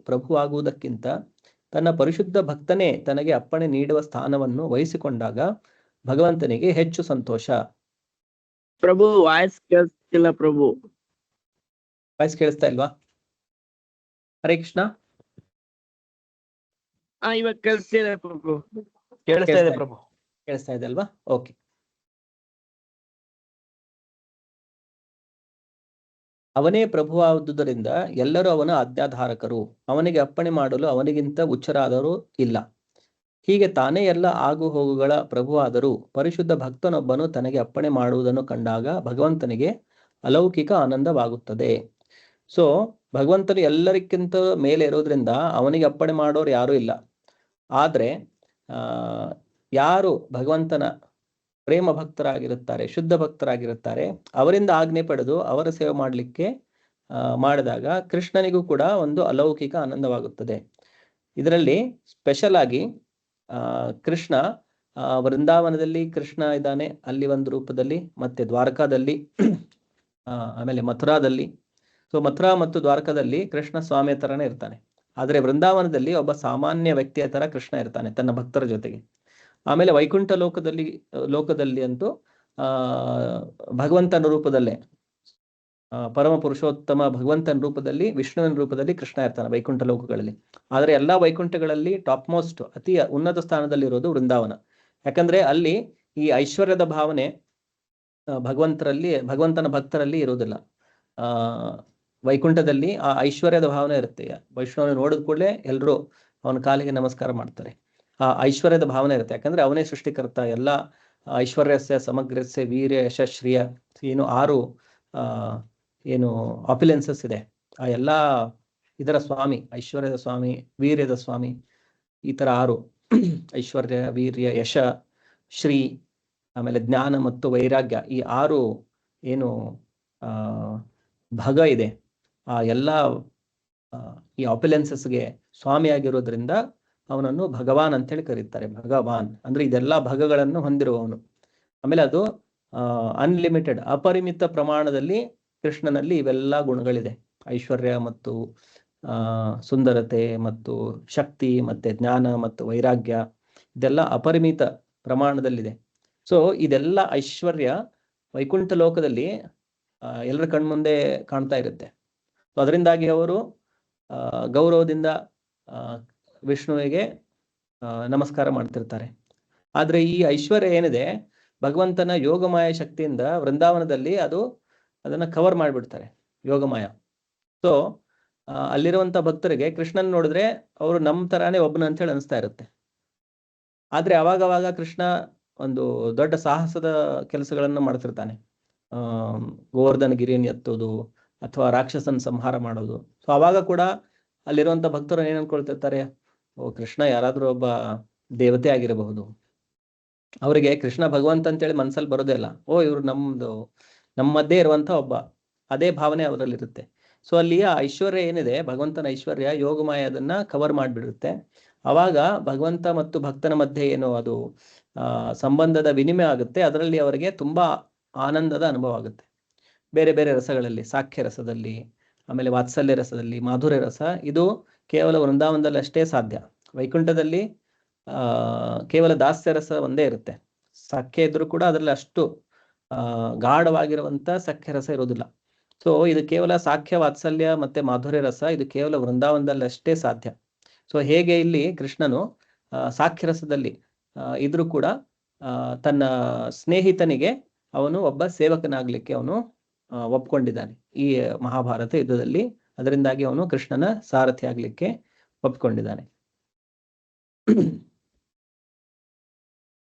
Speaker 1: ಪ್ರಭುವಾಗುವುದಕ್ಕಿಂತ ತನ್ನ ಪರಿಶುದ್ಧ ಭಕ್ತನೇ ತನಗೆ ಅಪ್ಪಣೆ ನೀಡುವ ಸ್ಥಾನವನ್ನು ವಹಿಸಿಕೊಂಡಾಗ ಭಗವಂತನಿಗೆ ಹೆಚ್ಚು ಸಂತೋಷ.
Speaker 2: ಪ್ರಭು ವಾಯ್ಸ್ ಕೇಳಿಸ್ತಿಲ್ಲ. ಪ್ರಭು
Speaker 1: ವಾಯ್ಸ್ ಕೇಳಿಸ್ತಾ ಇಲ್ವಾ? ಹರೇ ಕೃಷ್ಣ.
Speaker 2: ಇವಾಗ ಕೇಳಿಸ್ತಿದೆ ಪ್ರಭು.
Speaker 1: ಕೇಳಿಸ್ತಾ ಇದೆ ಪ್ರಭು, ಕೇಳಿಸ್ತಾ ಇದೆ ಅಲ್ವಾ? ಓಕೆ. ಅವನೇ ಪ್ರಭುವಾದುದರಿಂದ ಎಲ್ಲರೂ ಅವನ ಆಜ್ಞಾಧಾರಕರು. ಅವನಿಗೆ ಅಪ್ಪಣೆ ಮಾಡಲು ಅವನಿಗಿಂತ ಉಚ್ಚರಾದರೂ ಇಲ್ಲ. ಹೀಗೆ ತಾನೇ ಎಲ್ಲ ಆಗು ಹೋಗುಗಳ ಪ್ರಭುವಾದರೂ ಪರಿಶುದ್ಧ ಭಕ್ತನೊಬ್ಬನು ತನಗೆ ಅಪ್ಪಣೆ ಮಾಡುವುದನ್ನು ಕಂಡಾಗ ಭಗವಂತನಿಗೆ ಅಲೌಕಿಕ ಆನಂದವಾಗುತ್ತದೆ. ಸೊ ಭಗವಂತನು ಎಲ್ಲರಿಗಿಂತ ಮೇಲೆ ಇರೋದ್ರಿಂದ ಅವನಿಗೆ ಅಪ್ಪಣೆ ಮಾಡೋರು ಯಾರೂ ಇಲ್ಲ. ಆದ್ರೆ ಯಾರು ಭಗವಂತನ ಪ್ರೇಮ ಭಕ್ತರಾಗಿರುತ್ತಾರೆ, ಶುದ್ಧ ಭಕ್ತರಾಗಿರುತ್ತಾರೆ, ಅವರಿಂದ ಆಜ್ಞೆ ಪಡೆದು ಅವರ ಸೇವೆ ಮಾಡಲಿಕ್ಕೆ ಮಾಡಿದಾಗ ಕೃಷ್ಣನಿಗೂ ಕೂಡ ಒಂದು ಅಲೌಕಿಕ ಆನಂದವಾಗುತ್ತದೆ. ಇದರಲ್ಲಿ ಸ್ಪೆಷಲ್ ಆಗಿ ಕೃಷ್ಣ ವೃಂದಾವನದಲ್ಲಿ ಕೃಷ್ಣ ಇದ್ದಾನೆ, ಅಲ್ಲಿ ಒಂದು ರೂಪದಲ್ಲಿ, ಮತ್ತೆ ದ್ವಾರಕಾದಲ್ಲಿ, ಆಮೇಲೆ ಮಥುರಾದಲ್ಲಿ. ಸೊ ಮಥುರಾ ಮತ್ತು ದ್ವಾರಕಾದಲ್ಲಿ ಕೃಷ್ಣ ಸ್ವಾಮಿಯ ತರನೇ ಇರ್ತಾನೆ. ಆದರೆ ವೃಂದಾವನದಲ್ಲಿ ಒಬ್ಬ ಸಾಮಾನ್ಯ ವ್ಯಕ್ತಿಯ ತರ ಕೃಷ್ಣ ಇರ್ತಾನೆ ತನ್ನ ಭಕ್ತರ ಜೊತೆಗೆ. ಆಮೇಲೆ ವೈಕುಂಠ ಲೋಕದಲ್ಲಿ ಅಂತೂ ಭಗವಂತನ ರೂಪದಲ್ಲೇ, ಪರಮ ಪುರುಷೋತ್ತಮ ಭಗವಂತನ ರೂಪದಲ್ಲಿ, ವಿಷ್ಣುವಿನ ರೂಪದಲ್ಲಿ ಕೃಷ್ಣ ಇರ್ತಾನೆ ವೈಕುಂಠ ಲೋಕಗಳಲ್ಲಿ. ಆದರೆ ಎಲ್ಲಾ ವೈಕುಂಠಗಳಲ್ಲಿ ಟಾಪ್ ಮೋಸ್ಟ್ ಅತಿ ಉನ್ನತ ಸ್ಥಾನದಲ್ಲಿರೋದು ವೃಂದಾವನ. ಯಾಕಂದ್ರೆ ಅಲ್ಲಿ ಈ ಐಶ್ವರ್ಯದ ಭಾವನೆ ಭಗವಂತನ ಭಕ್ತರಲ್ಲಿ ಇರೋದಿಲ್ಲ. ವೈಕುಂಠದಲ್ಲಿ ಆ ಐಶ್ವರ್ಯದ ಭಾವನೆ ಇರುತ್ತೆ. ವೈಷ್ಣವನ ನೋಡಿದ ಕೂಡಲೇ ಎಲ್ಲರೂ ಅವನ ಕಾಲಿಗೆ ನಮಸ್ಕಾರ ಮಾಡ್ತಾರೆ. ಆ ಐಶ್ವರ್ಯದ ಭಾವನೆ ಇರುತ್ತೆ. ಯಾಕಂದ್ರೆ ಅವನೇ ಸೃಷ್ಟಿಕರ್ತ. ಎಲ್ಲ ಐಶ್ವರ್ಯಸ್ಯ ಸಮಗ್ರಸ್ಯ ವೀರ್ಯ ಯಶ ಶ್ರಿಯ ಏನು 6 ಏನು ಆಪಿಲೆನ್ಸಸ್ ಇದೆ, ಆ ಎಲ್ಲ ಇದರ ಸ್ವಾಮಿ, ಐಶ್ವರ್ಯದ ಸ್ವಾಮಿ, ವೀರ್ಯದ ಸ್ವಾಮಿ, ಈ ತರ 6 ಐಶ್ವರ್ಯ, ವೀರ್ಯ, ಯಶ, ಶ್ರೀ, ಆಮೇಲೆ ಜ್ಞಾನ ಮತ್ತು ವೈರಾಗ್ಯ, ಈ 6 ಏನು ಭಾಗ ಇದೆ, ಆ ಎಲ್ಲ ಈ ಆಪಿಲೆನ್ಸಸ್ಗೆ ಸ್ವಾಮಿ ಆಗಿರೋದ್ರಿಂದ ಅವನನ್ನು ಭಗವಾನ್ ಅಂತೇಳಿ ಕರೀತಾರೆ. ಭಗವಾನ್ ಅಂದ್ರೆ ಇದೆಲ್ಲ ಭಾಗಗಳನ್ನು ಹೊಂದಿರುವವನು. ಆಮೇಲೆ ಅದು ಅನ್ಲಿಮಿಟೆಡ್, ಅಪರಿಮಿತ ಪ್ರಮಾಣದಲ್ಲಿ ಕೃಷ್ಣನಲ್ಲಿ ಇವೆಲ್ಲ ಗುಣಗಳಿದೆ. ಐಶ್ವರ್ಯ ಮತ್ತು ಸುಂದರತೆ ಮತ್ತು ಶಕ್ತಿ ಮತ್ತೆ ಜ್ಞಾನ ಮತ್ತು ವೈರಾಗ್ಯ, ಇದೆಲ್ಲ ಅಪರಿಮಿತ ಪ್ರಮಾಣದಲ್ಲಿದೆ. ಸೊ ಇದೆಲ್ಲ ಐಶ್ವರ್ಯ ವೈಕುಂಠ ಲೋಕದಲ್ಲಿ ಎಲ್ಲರ ಕಣ್ಮುಂದೆ ಕಾಣ್ತಾ ಇರುತ್ತೆ. ಸೊ ಅದರಿಂದಾಗಿ ಅವರು ಗೌರವದಿಂದ ವಿಷ್ಣುವಿಗೆ ನಮಸ್ಕಾರ ಮಾಡ್ತಿರ್ತಾರೆ. ಆದ್ರೆ ಈ ಐಶ್ವರ್ಯ ಏನಿದೆ ಭಗವಂತನ ಯೋಗಮಾಯ ಶಕ್ತಿಯಿಂದ ವೃಂದಾವನದಲ್ಲಿ ಅದನ್ನ ಕವರ್ ಮಾಡಿಬಿಡ್ತಾರೆ, ಯೋಗಮಾಯ. ಸೊ ಅಲ್ಲಿರುವಂತ ಭಕ್ತರಿಗೆ ಕೃಷ್ಣನ್ ನೋಡಿದ್ರೆ ಅವರು ನಮ್ಮ ತರಾನೇ ಒಬ್ಬನ ಅಂತ ಹೇಳಿ ಅನಿಸ್ತಾ ಇರುತ್ತೆ. ಆದ್ರೆ ಅವಾಗವಾಗ ಕೃಷ್ಣ ಒಂದು ದೊಡ್ಡ ಸಾಹಸದ ಕೆಲಸಗಳನ್ನು ಮಾಡ್ತಿರ್ತಾನೆ. ಗೋವರ್ಧನ ಗಿರಿಯನ್ನು ಎತ್ತೋದು ಅಥವಾ ರಾಕ್ಷಸನ ಸಂಹಾರ ಮಾಡೋದು. ಸೊ ಅವಾಗ ಕೂಡ ಅಲ್ಲಿರುವಂತ ಭಕ್ತರು ಏನ್ ಅನ್ಕೊಳ್ತಿರ್ತಾರೆ, ಓ ಕೃಷ್ಣ ಯಾರಾದ್ರೂ ಒಬ್ಬ ದೇವತೆ ಆಗಿರಬಹುದು. ಅವರಿಗೆ ಕೃಷ್ಣ ಭಗವಂತ ಅಂತೇಳಿ ಮನ್ಸಲ್ಲಿ ಬರೋದೇ ಇಲ್ಲ. ಓ ಇವ್ರು ನಮ್ಮ ಮಧ್ಯೆ ಇರುವಂತ ಒಬ್ಬ, ಅದೇ ಭಾವನೆ ಅವರಲ್ಲಿರುತ್ತೆ. ಸೊ ಅಲ್ಲಿ ಆ ಐಶ್ವರ್ಯ ಏನಿದೆ, ಭಗವಂತನ ಐಶ್ವರ್ಯ ಯೋಗಮಾಯ ಅದನ್ನ ಕವರ್ ಮಾಡಿಬಿಡುತ್ತೆ. ಅವಾಗ ಭಗವಂತ ಮತ್ತು ಭಕ್ತನ ಮಧ್ಯೆ ಏನು ಅದು ಸಂಬಂಧದ ವಿನಿಮಯ ಆಗುತ್ತೆ. ಅದರಲ್ಲಿ ಅವರಿಗೆ ತುಂಬಾ ಆನಂದದ ಅನುಭವ ಆಗುತ್ತೆ. ಬೇರೆ ಬೇರೆ ರಸಗಳಲ್ಲಿ, ಸಾಖ್ಯ ರಸದಲ್ಲಿ, ಆಮೇಲೆ ವಾತ್ಸಲ್ಯ ರಸದಲ್ಲಿ, ಮಾಧುರ್ಯ ರಸ, ಇದು ಕೇವಲ ವೃಂದಾವನದಲ್ಲಿ ಅಷ್ಟೇ ಸಾಧ್ಯ. ವೈಕುಂಠದಲ್ಲಿ ಕೇವಲ ದಾಸ್ಯ ರಸ ಒಂದೇ ಇರುತ್ತೆ. ಸಾಖ್ಯ ಇದ್ರೂ ಕೂಡ ಅದರಲ್ಲಿ ಅಷ್ಟು ಗಾಢವಾಗಿರುವಂತ ಸಾಖ್ಯ ರಸ ಇರೋದಿಲ್ಲ. ಸೊ ಇದು ಕೇವಲ ಸಾಖ್ಯ, ವಾತ್ಸಲ್ಯ ಮತ್ತೆ ಮಾಧುರ್ಯ ರಸ, ಇದು ಕೇವಲ ವೃಂದಾವನದಲ್ಲಿ ಅಷ್ಟೇ ಸಾಧ್ಯ. ಸೊ ಹೇಗೆ ಇಲ್ಲಿ ಕೃಷ್ಣನು ಸಾಖ್ಯ ರಸದಲ್ಲಿ ಇದ್ರೂ ಕೂಡ ತನ್ನ ಸ್ನೇಹಿತನಿಗೆ ಅವನು ಒಬ್ಬ ಸೇವಕನಾಗ್ಲಿಕ್ಕೆ ಅವನು ಒಪ್ಕೊಂಡಿದ್ದಾನೆ ಈ ಮಹಾಭಾರತ ಯುದ್ಧದಲ್ಲಿ. ಅದರಿಂದಾಗಿ ಅವನು ಕೃಷ್ಣನ ಸಾರಥಿ ಆಗ್ಲಿಕ್ಕೆ ಒಪ್ಕೊಂಡಿದ್ದಾನೆ.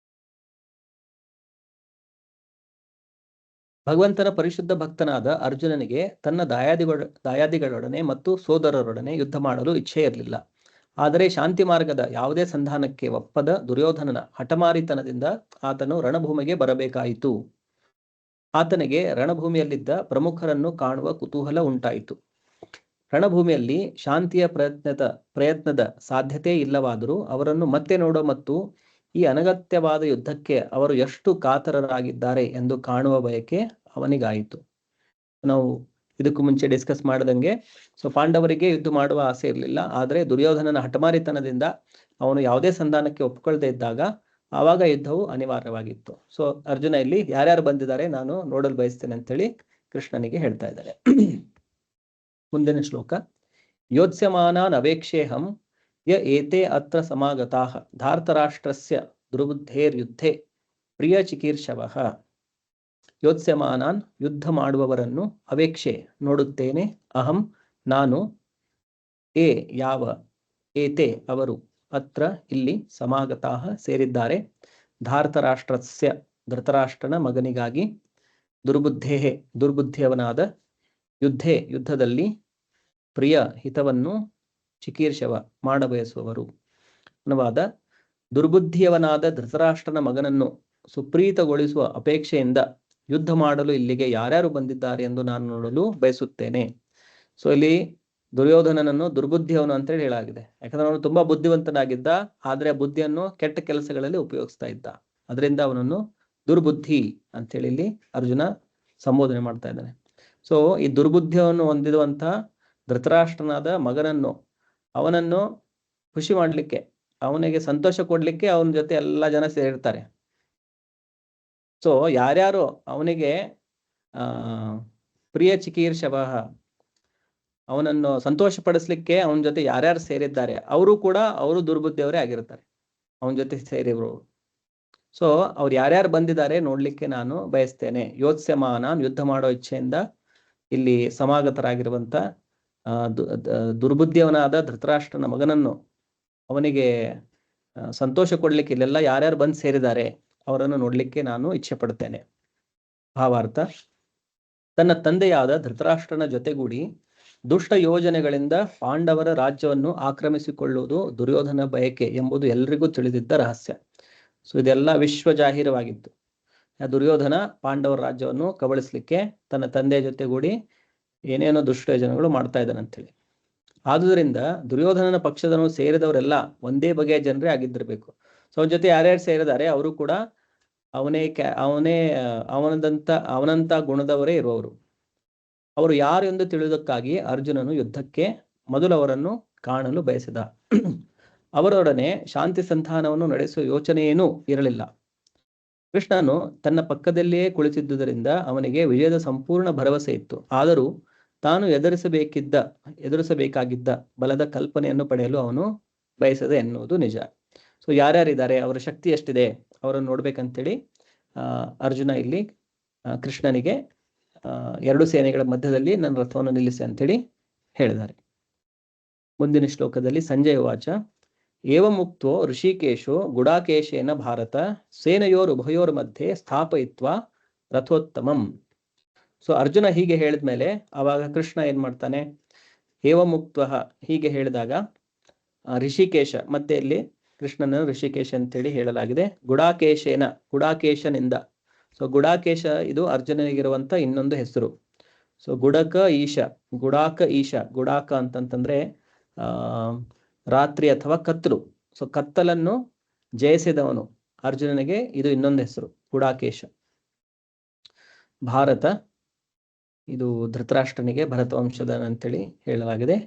Speaker 1: ಭಗವಂತನ ಪರಿಶುದ್ಧ ಭಕ್ತನಾದ ಅರ್ಜುನನಿಗೆ ತನ್ನ ದಾಯಾದಿಗಳೊಡನೆ ಮತ್ತು ಸೋದರರೊಡನೆ ಯುದ್ಧ ಮಾಡಲು ಇಚ್ಛೆ ಇರಲಿಲ್ಲ. ಆದರೆ ಶಾಂತಿ ಮಾರ್ಗದ ಯಾವುದೇ ಸಂಧಾನಕ್ಕೆ ಒಪ್ಪದ ದುರ್ಯೋಧನನ ಹಠಮಾರಿತನದಿಂದ ಆತನು ರಣಭೂಮಿಗೆ ಬರಬೇಕಾಯಿತು. ಆತನಿಗೆ ರಣಭೂಮಿಯಲ್ಲಿದ್ದ ಪ್ರಮುಖರನ್ನು ಕಾಣುವ ಕುತೂಹಲ ಉಂಟಾಯಿತು. ರಣಭೂಮಿಯಲ್ಲಿ ಶಾಂತಿಯ ಪ್ರಯತ್ನದ ಸಾಧ್ಯತೆ ಇಲ್ಲವಾದರೂ ಅವರನ್ನು ಮತ್ತೆ ನೋಡೋ ಮತ್ತು ಈ ಅನಗತ್ಯವಾದ ಯುದ್ಧಕ್ಕೆ ಅವರು ಎಷ್ಟು ಕಾತರರಾಗಿದ್ದಾರೆ ಎಂದು ಕಾಣುವ ಬಯಕೆ ಅವನಿಗಾಯಿತು. ನಾವು ಇದಕ್ಕೂ ಮುಂಚೆ ಡಿಸ್ಕಸ್ ಮಾಡದಂಗೆ, ಸೊ ಪಾಂಡವರಿಗೆ ಯುದ್ಧ ಮಾಡುವ ಆಸೆ ಇರಲಿಲ್ಲ. ಆದರೆ ದುರ್ಯೋಧನನ ಹಠಮಾರಿತನದಿಂದ ಅವನು ಯಾವುದೇ ಸಂಧಾನಕ್ಕೆ ಒಪ್ಕೊಳ್ದೇ ಇದ್ದಾಗ ಆವಾಗ ಯುದ್ಧವು ಅನಿವಾರ್ಯವಾಗಿತ್ತು. ಸೊ ಅರ್ಜುನ ಇಲ್ಲಿ ಯಾರ್ಯಾರು ಬಂದಿದ್ದಾರೆ ನಾನು ನೋಡಲು ಬಯಸ್ತೇನೆ ಅಂತೇಳಿ ಕೃಷ್ಣನಿಗೆ ಹೇಳ್ತಾ ಇದ್ದಾರೆ. ಮುಂದಿನ ಶ್ಲೋಕ. ಯೋತ್ಸ್ಯಮಾನಾನ್ ಅವೇಕ್ಷೇಹಂ ಯ ಏತೆ ಅತ್ರ ಸಮಾಗತಾಃ ಧಾರ್ತರಾಷ್ಟ್ರಸ್ಯ ದುರ್ಬುದ್ಧೇರ್ಯುದ್ಧೇ ಪ್ರಿಯ ಚಿಕೀರ್ಷವಃ. ಯೋತ್ಸ್ಯಮಾನಾನ್ ಯುದ್ಧ ಮಾಡುವವರನ್ನು ಅವೇಕ್ಷೆ ನೋಡುತ್ತೇನೆ, ಅಹಂ ನಾನು, ಏ ಯಾವ, ಏತೆ ಅವರು, ಅತ್ರ ಇಲ್ಲಿ, ಸಮಾಗತಾಃ ಸೇರಿದ್ದಾರೆ, ಧಾರ್ತರಾಷ್ಟ್ರಸ್ಯ ಧೃತರಾಷ್ಟ್ರನ ಮಗನಿಗಾಗಿ, ದುರ್ಬುದ್ಧೇ ದುರ್ಬುದ್ಧಿಯವನಾದ, ಯುದ್ಧೇ ಯುದ್ಧದಲ್ಲಿ, ಪ್ರಿಯ ಹಿತವನ್ನು, ಚಿಕೀರ್ಷವ ಮಾಡಬಯಸುವವರು. ಅನುವಾದ: ದುರ್ಬುದ್ಧಿಯವನಾದ ಧೃತರಾಷ್ಟ್ರನ ಮಗನನ್ನು ಸುಪ್ರೀತಗೊಳಿಸುವ ಅಪೇಕ್ಷೆಯಿಂದ ಯುದ್ಧ ಮಾಡಲು ಇಲ್ಲಿಗೆ ಯಾರ್ಯಾರು ಬಂದಿದ್ದಾರೆ ಎಂದು ನಾನು ನೋಡಲು ಬಯಸುತ್ತೇನೆ. ಸೊ ಇಲ್ಲಿ ದುರ್ಯೋಧನನನ್ನು ದುರ್ಬುದ್ಧಿಯವನು ಅಂತೇಳಿ ಹೇಳಾಗಿದೆ. ಯಾಕಂದ್ರೆ ಅವನು ತುಂಬಾ ಬುದ್ಧಿವಂತನಾಗಿದ್ದ, ಆದ್ರೆ ಬುದ್ಧಿಯನ್ನು ಕೆಟ್ಟ ಕೆಲಸಗಳಲ್ಲಿ ಉಪಯೋಗಿಸ್ತಾ ಇದ್ದ. ಅದರಿಂದ ಅವನನ್ನು ದುರ್ಬುದ್ಧಿ ಅಂತೇಳಿ ಇಲ್ಲಿ ಅರ್ಜುನ ಸಂಬೋಧನೆ ಮಾಡ್ತಾ ಇದ್ದಾನೆ. ಸೊ ಈ ದುರ್ಬುದ್ಧಿಯನ್ನು ಹೊಂದಿರುವಂತಹ ಧೃತರಾಷ್ಟ್ರನಾದ ಮಗನನ್ನು, ಅವನನ್ನು ಖುಷಿ ಮಾಡ್ಲಿಕ್ಕೆ, ಅವನಿಗೆ ಸಂತೋಷ ಕೊಡ್ಲಿಕ್ಕೆ ಅವನ ಜೊತೆ ಎಲ್ಲ ಜನ ಸೇರಿರ್ತಾರೆ. ಸೊ ಯಾರ್ಯಾರು ಅವನಿಗೆ ಪ್ರಿಯ ಚಿಕೀರ್ಷವಃ, ಅವನನ್ನು ಸಂತೋಷ ಪಡಿಸ್ಲಿಕ್ಕೆ ಅವನ ಜೊತೆ ಯಾರ್ಯಾರು ಸೇರಿದ್ದಾರೆ ಅವರು ದುರ್ಬುದ್ಧಿಯವರೇ ಆಗಿರ್ತಾರೆ, ಅವನ ಜೊತೆ ಸೇರಿವರು. ಸೊ ಅವ್ರು ಯಾರ್ಯಾರು ಬಂದಿದ್ದಾರೆ ನೋಡ್ಲಿಕ್ಕೆ ನಾನು ಬಯಸ್ತೇನೆ. ಯೋತ್ಸ್ಯಮಾನ, ಯುದ್ಧ ಮಾಡೋ ಇಚ್ಛೆಯಿಂದ ಇಲ್ಲಿ ಸಮಾಗತರಾಗಿರುವಂತ ದುರ್ಬುದ್ಧಿಯವನಾದ ಧೃತರಾಷ್ಟ್ರನ ಮಗನನ್ನು, ಅವನಿಗೆ ಸಂತೋಷ ಕೊಡ್ಲಿಕ್ಕೆ ಇಲ್ಲೆಲ್ಲ ಯಾರ್ಯಾರು ಬಂದು ಸೇರಿದ್ದಾರೆ ಅವರನ್ನು ನೋಡ್ಲಿಕ್ಕೆ ನಾನು ಇಚ್ಛೆ ಪಡ್ತೇನೆ. ಭಾವಾರ್ಥ: ತನ್ನ ತಂದೆಯಾದ ಧೃತರಾಷ್ಟ್ರನ ಜೊತೆಗೂಡಿ ದುಷ್ಟ ಯೋಜನೆಗಳಿಂದ ಪಾಂಡವರ ರಾಜ್ಯವನ್ನು ಆಕ್ರಮಿಸಿಕೊಳ್ಳುವುದು ದುರ್ಯೋಧನ ಬಯಕೆ ಎಂಬುದು ಎಲ್ರಿಗೂ ತಿಳಿದಿದ್ದ ರಹಸ್ಯ. ಸೊ ಇದೆಲ್ಲ ವಿಶ್ವಜಾಹೀರವಾಗಿತ್ತು. ದುರ್ಯೋಧನ ಪಾಂಡವರ ರಾಜ್ಯವನ್ನು ಕಬಳಿಸ್ಲಿಕ್ಕೆ ತನ್ನ ತಂದೆಯ ಜೊತೆಗೂಡಿ ಏನೇನೋ ದುಷ್ಟ ಯೋಜನೆಗಳು ಮಾಡ್ತಾ ಇದ್ದಾನಂತೇಳಿ. ಆದುದರಿಂದ ದುರ್ಯೋಧನನ ಪಕ್ಷದನ್ನು ಸೇರಿದವರೆಲ್ಲ ಒಂದೇ ಬಗೆಯ ಜನರೇ ಆಗಿದ್ದಿರ್ಬೇಕು. ಸೊ ಅವನ ಜೊತೆ ಯಾರ್ಯಾರು ಸೇರಿದ್ದಾರೆ ಅವರು ಕೂಡ ಅವನಂತ ಗುಣದವರೇ ಇರುವವರು. ಅವರು ಯಾರು ಎಂದು ತಿಳಿಯುವುದಕ್ಕಾಗಿ ಅರ್ಜುನನು ಯುದ್ಧಕ್ಕೆ ಮೊದಲು ಅವರನ್ನು ಕಾಣಲು ಬಯಸಿದ. ಅವರೊಡನೆ ಶಾಂತಿ ಸಂಧಾನವನ್ನು ನಡೆಸುವ ಯೋಚನೆಯೇನೂ ಇರಲಿಲ್ಲ. ಕೃಷ್ಣನು ತನ್ನ ಪಕ್ಕದಲ್ಲಿಯೇ ಕುಳಿತಿದ್ದುದರಿಂದ ಅವನಿಗೆ ವಿಜಯದ ಸಂಪೂರ್ಣ ಭರವಸೆ ಇತ್ತು. ಆದರೂ ತಾನು ಎದುರಿಸಬೇಕಾಗಿದ್ದ ಬಲದ ಕಲ್ಪನೆಯನ್ನು ಪಡೆಯಲು ಅವನು ಬಯಸದೆ ಎನ್ನುವುದು ನಿಜ. ಸೊ ಯಾರ್ಯಾರಿದ್ದಾರೆ, ಅವರ ಶಕ್ತಿ ಎಷ್ಟಿದೆ, ಅವರನ್ನು ನೋಡ್ಬೇಕಂತೇಳಿ ಅರ್ಜುನ ಇಲ್ಲಿ ಕೃಷ್ಣನಿಗೆ 2 ಸೇನೆಗಳ ಮಧ್ಯದಲ್ಲಿ ನನ್ನ ರಥವನ್ನು ನಿಲ್ಲಿಸಿ ಅಂತೇಳಿ ಹೇಳಿದ್ದಾರೆ. ಮುಂದಿನ ಶ್ಲೋಕದಲ್ಲಿ ಸಂಜಯ ವಾಚ: ಏವಮುಕ್ತೋ ಋಷಿಕೇಶೋ ಗುಡಾಕೇಶೇನ ಭಾರತ ಸೇನೆಯೋರ್ ಉಭಯೋರ್ ಮಧ್ಯೆ ಸ್ಥಾಪಯಿತ್ವಾ ರಥೋತ್ತಮಂ. ಸೊ ಅರ್ಜುನ ಹೀಗೆ ಹೇಳಿದ್ಮೇಲೆ ಅವಾಗ ಕೃಷ್ಣ ಏನ್ ಮಾಡ್ತಾನೆ? ಏವಮುಕ್ತ ಹೀಗೆ ಹೇಳಿದಾಗ ಋಷಿಕೇಶ, ಮತ್ತೆ ಇಲ್ಲಿ ಕೃಷ್ಣನ ಋಷಿಕೇಶ ಅಂತೇಳಿ ಹೇಳಲಾಗಿದೆ. ಗುಡಾಕೇಶನಿಂದ. ಸೊ ಗುಡಾಕೇಶ ಇದು ಅರ್ಜುನನಿಗಿರುವಂತ ಇನ್ನೊಂದು ಹೆಸರು. ಸೊ ಗುಡಾಕ ಈಶ. ಗುಡಾಕ ಅಂತಂತಂದ್ರೆ ರಾತ್ರಿ ಅಥವಾ ಕತ್ತಲು. ಸೊ ಕತ್ತಲನ್ನು ಜಯಿಸಿದವನು ಅರ್ಜುನನಿಗೆ ಇದು ಇನ್ನೊಂದು ಹೆಸರು, ಗುಡಾಕೇಶ. ಭಾರತ ಇದು ಧೃತರಾಷ್ಟ್ರನಿಗೆ ಭರತ ವಂಶದ ಅಂತೇಳಿ ಹೇಳಲಾಗಿದೆ.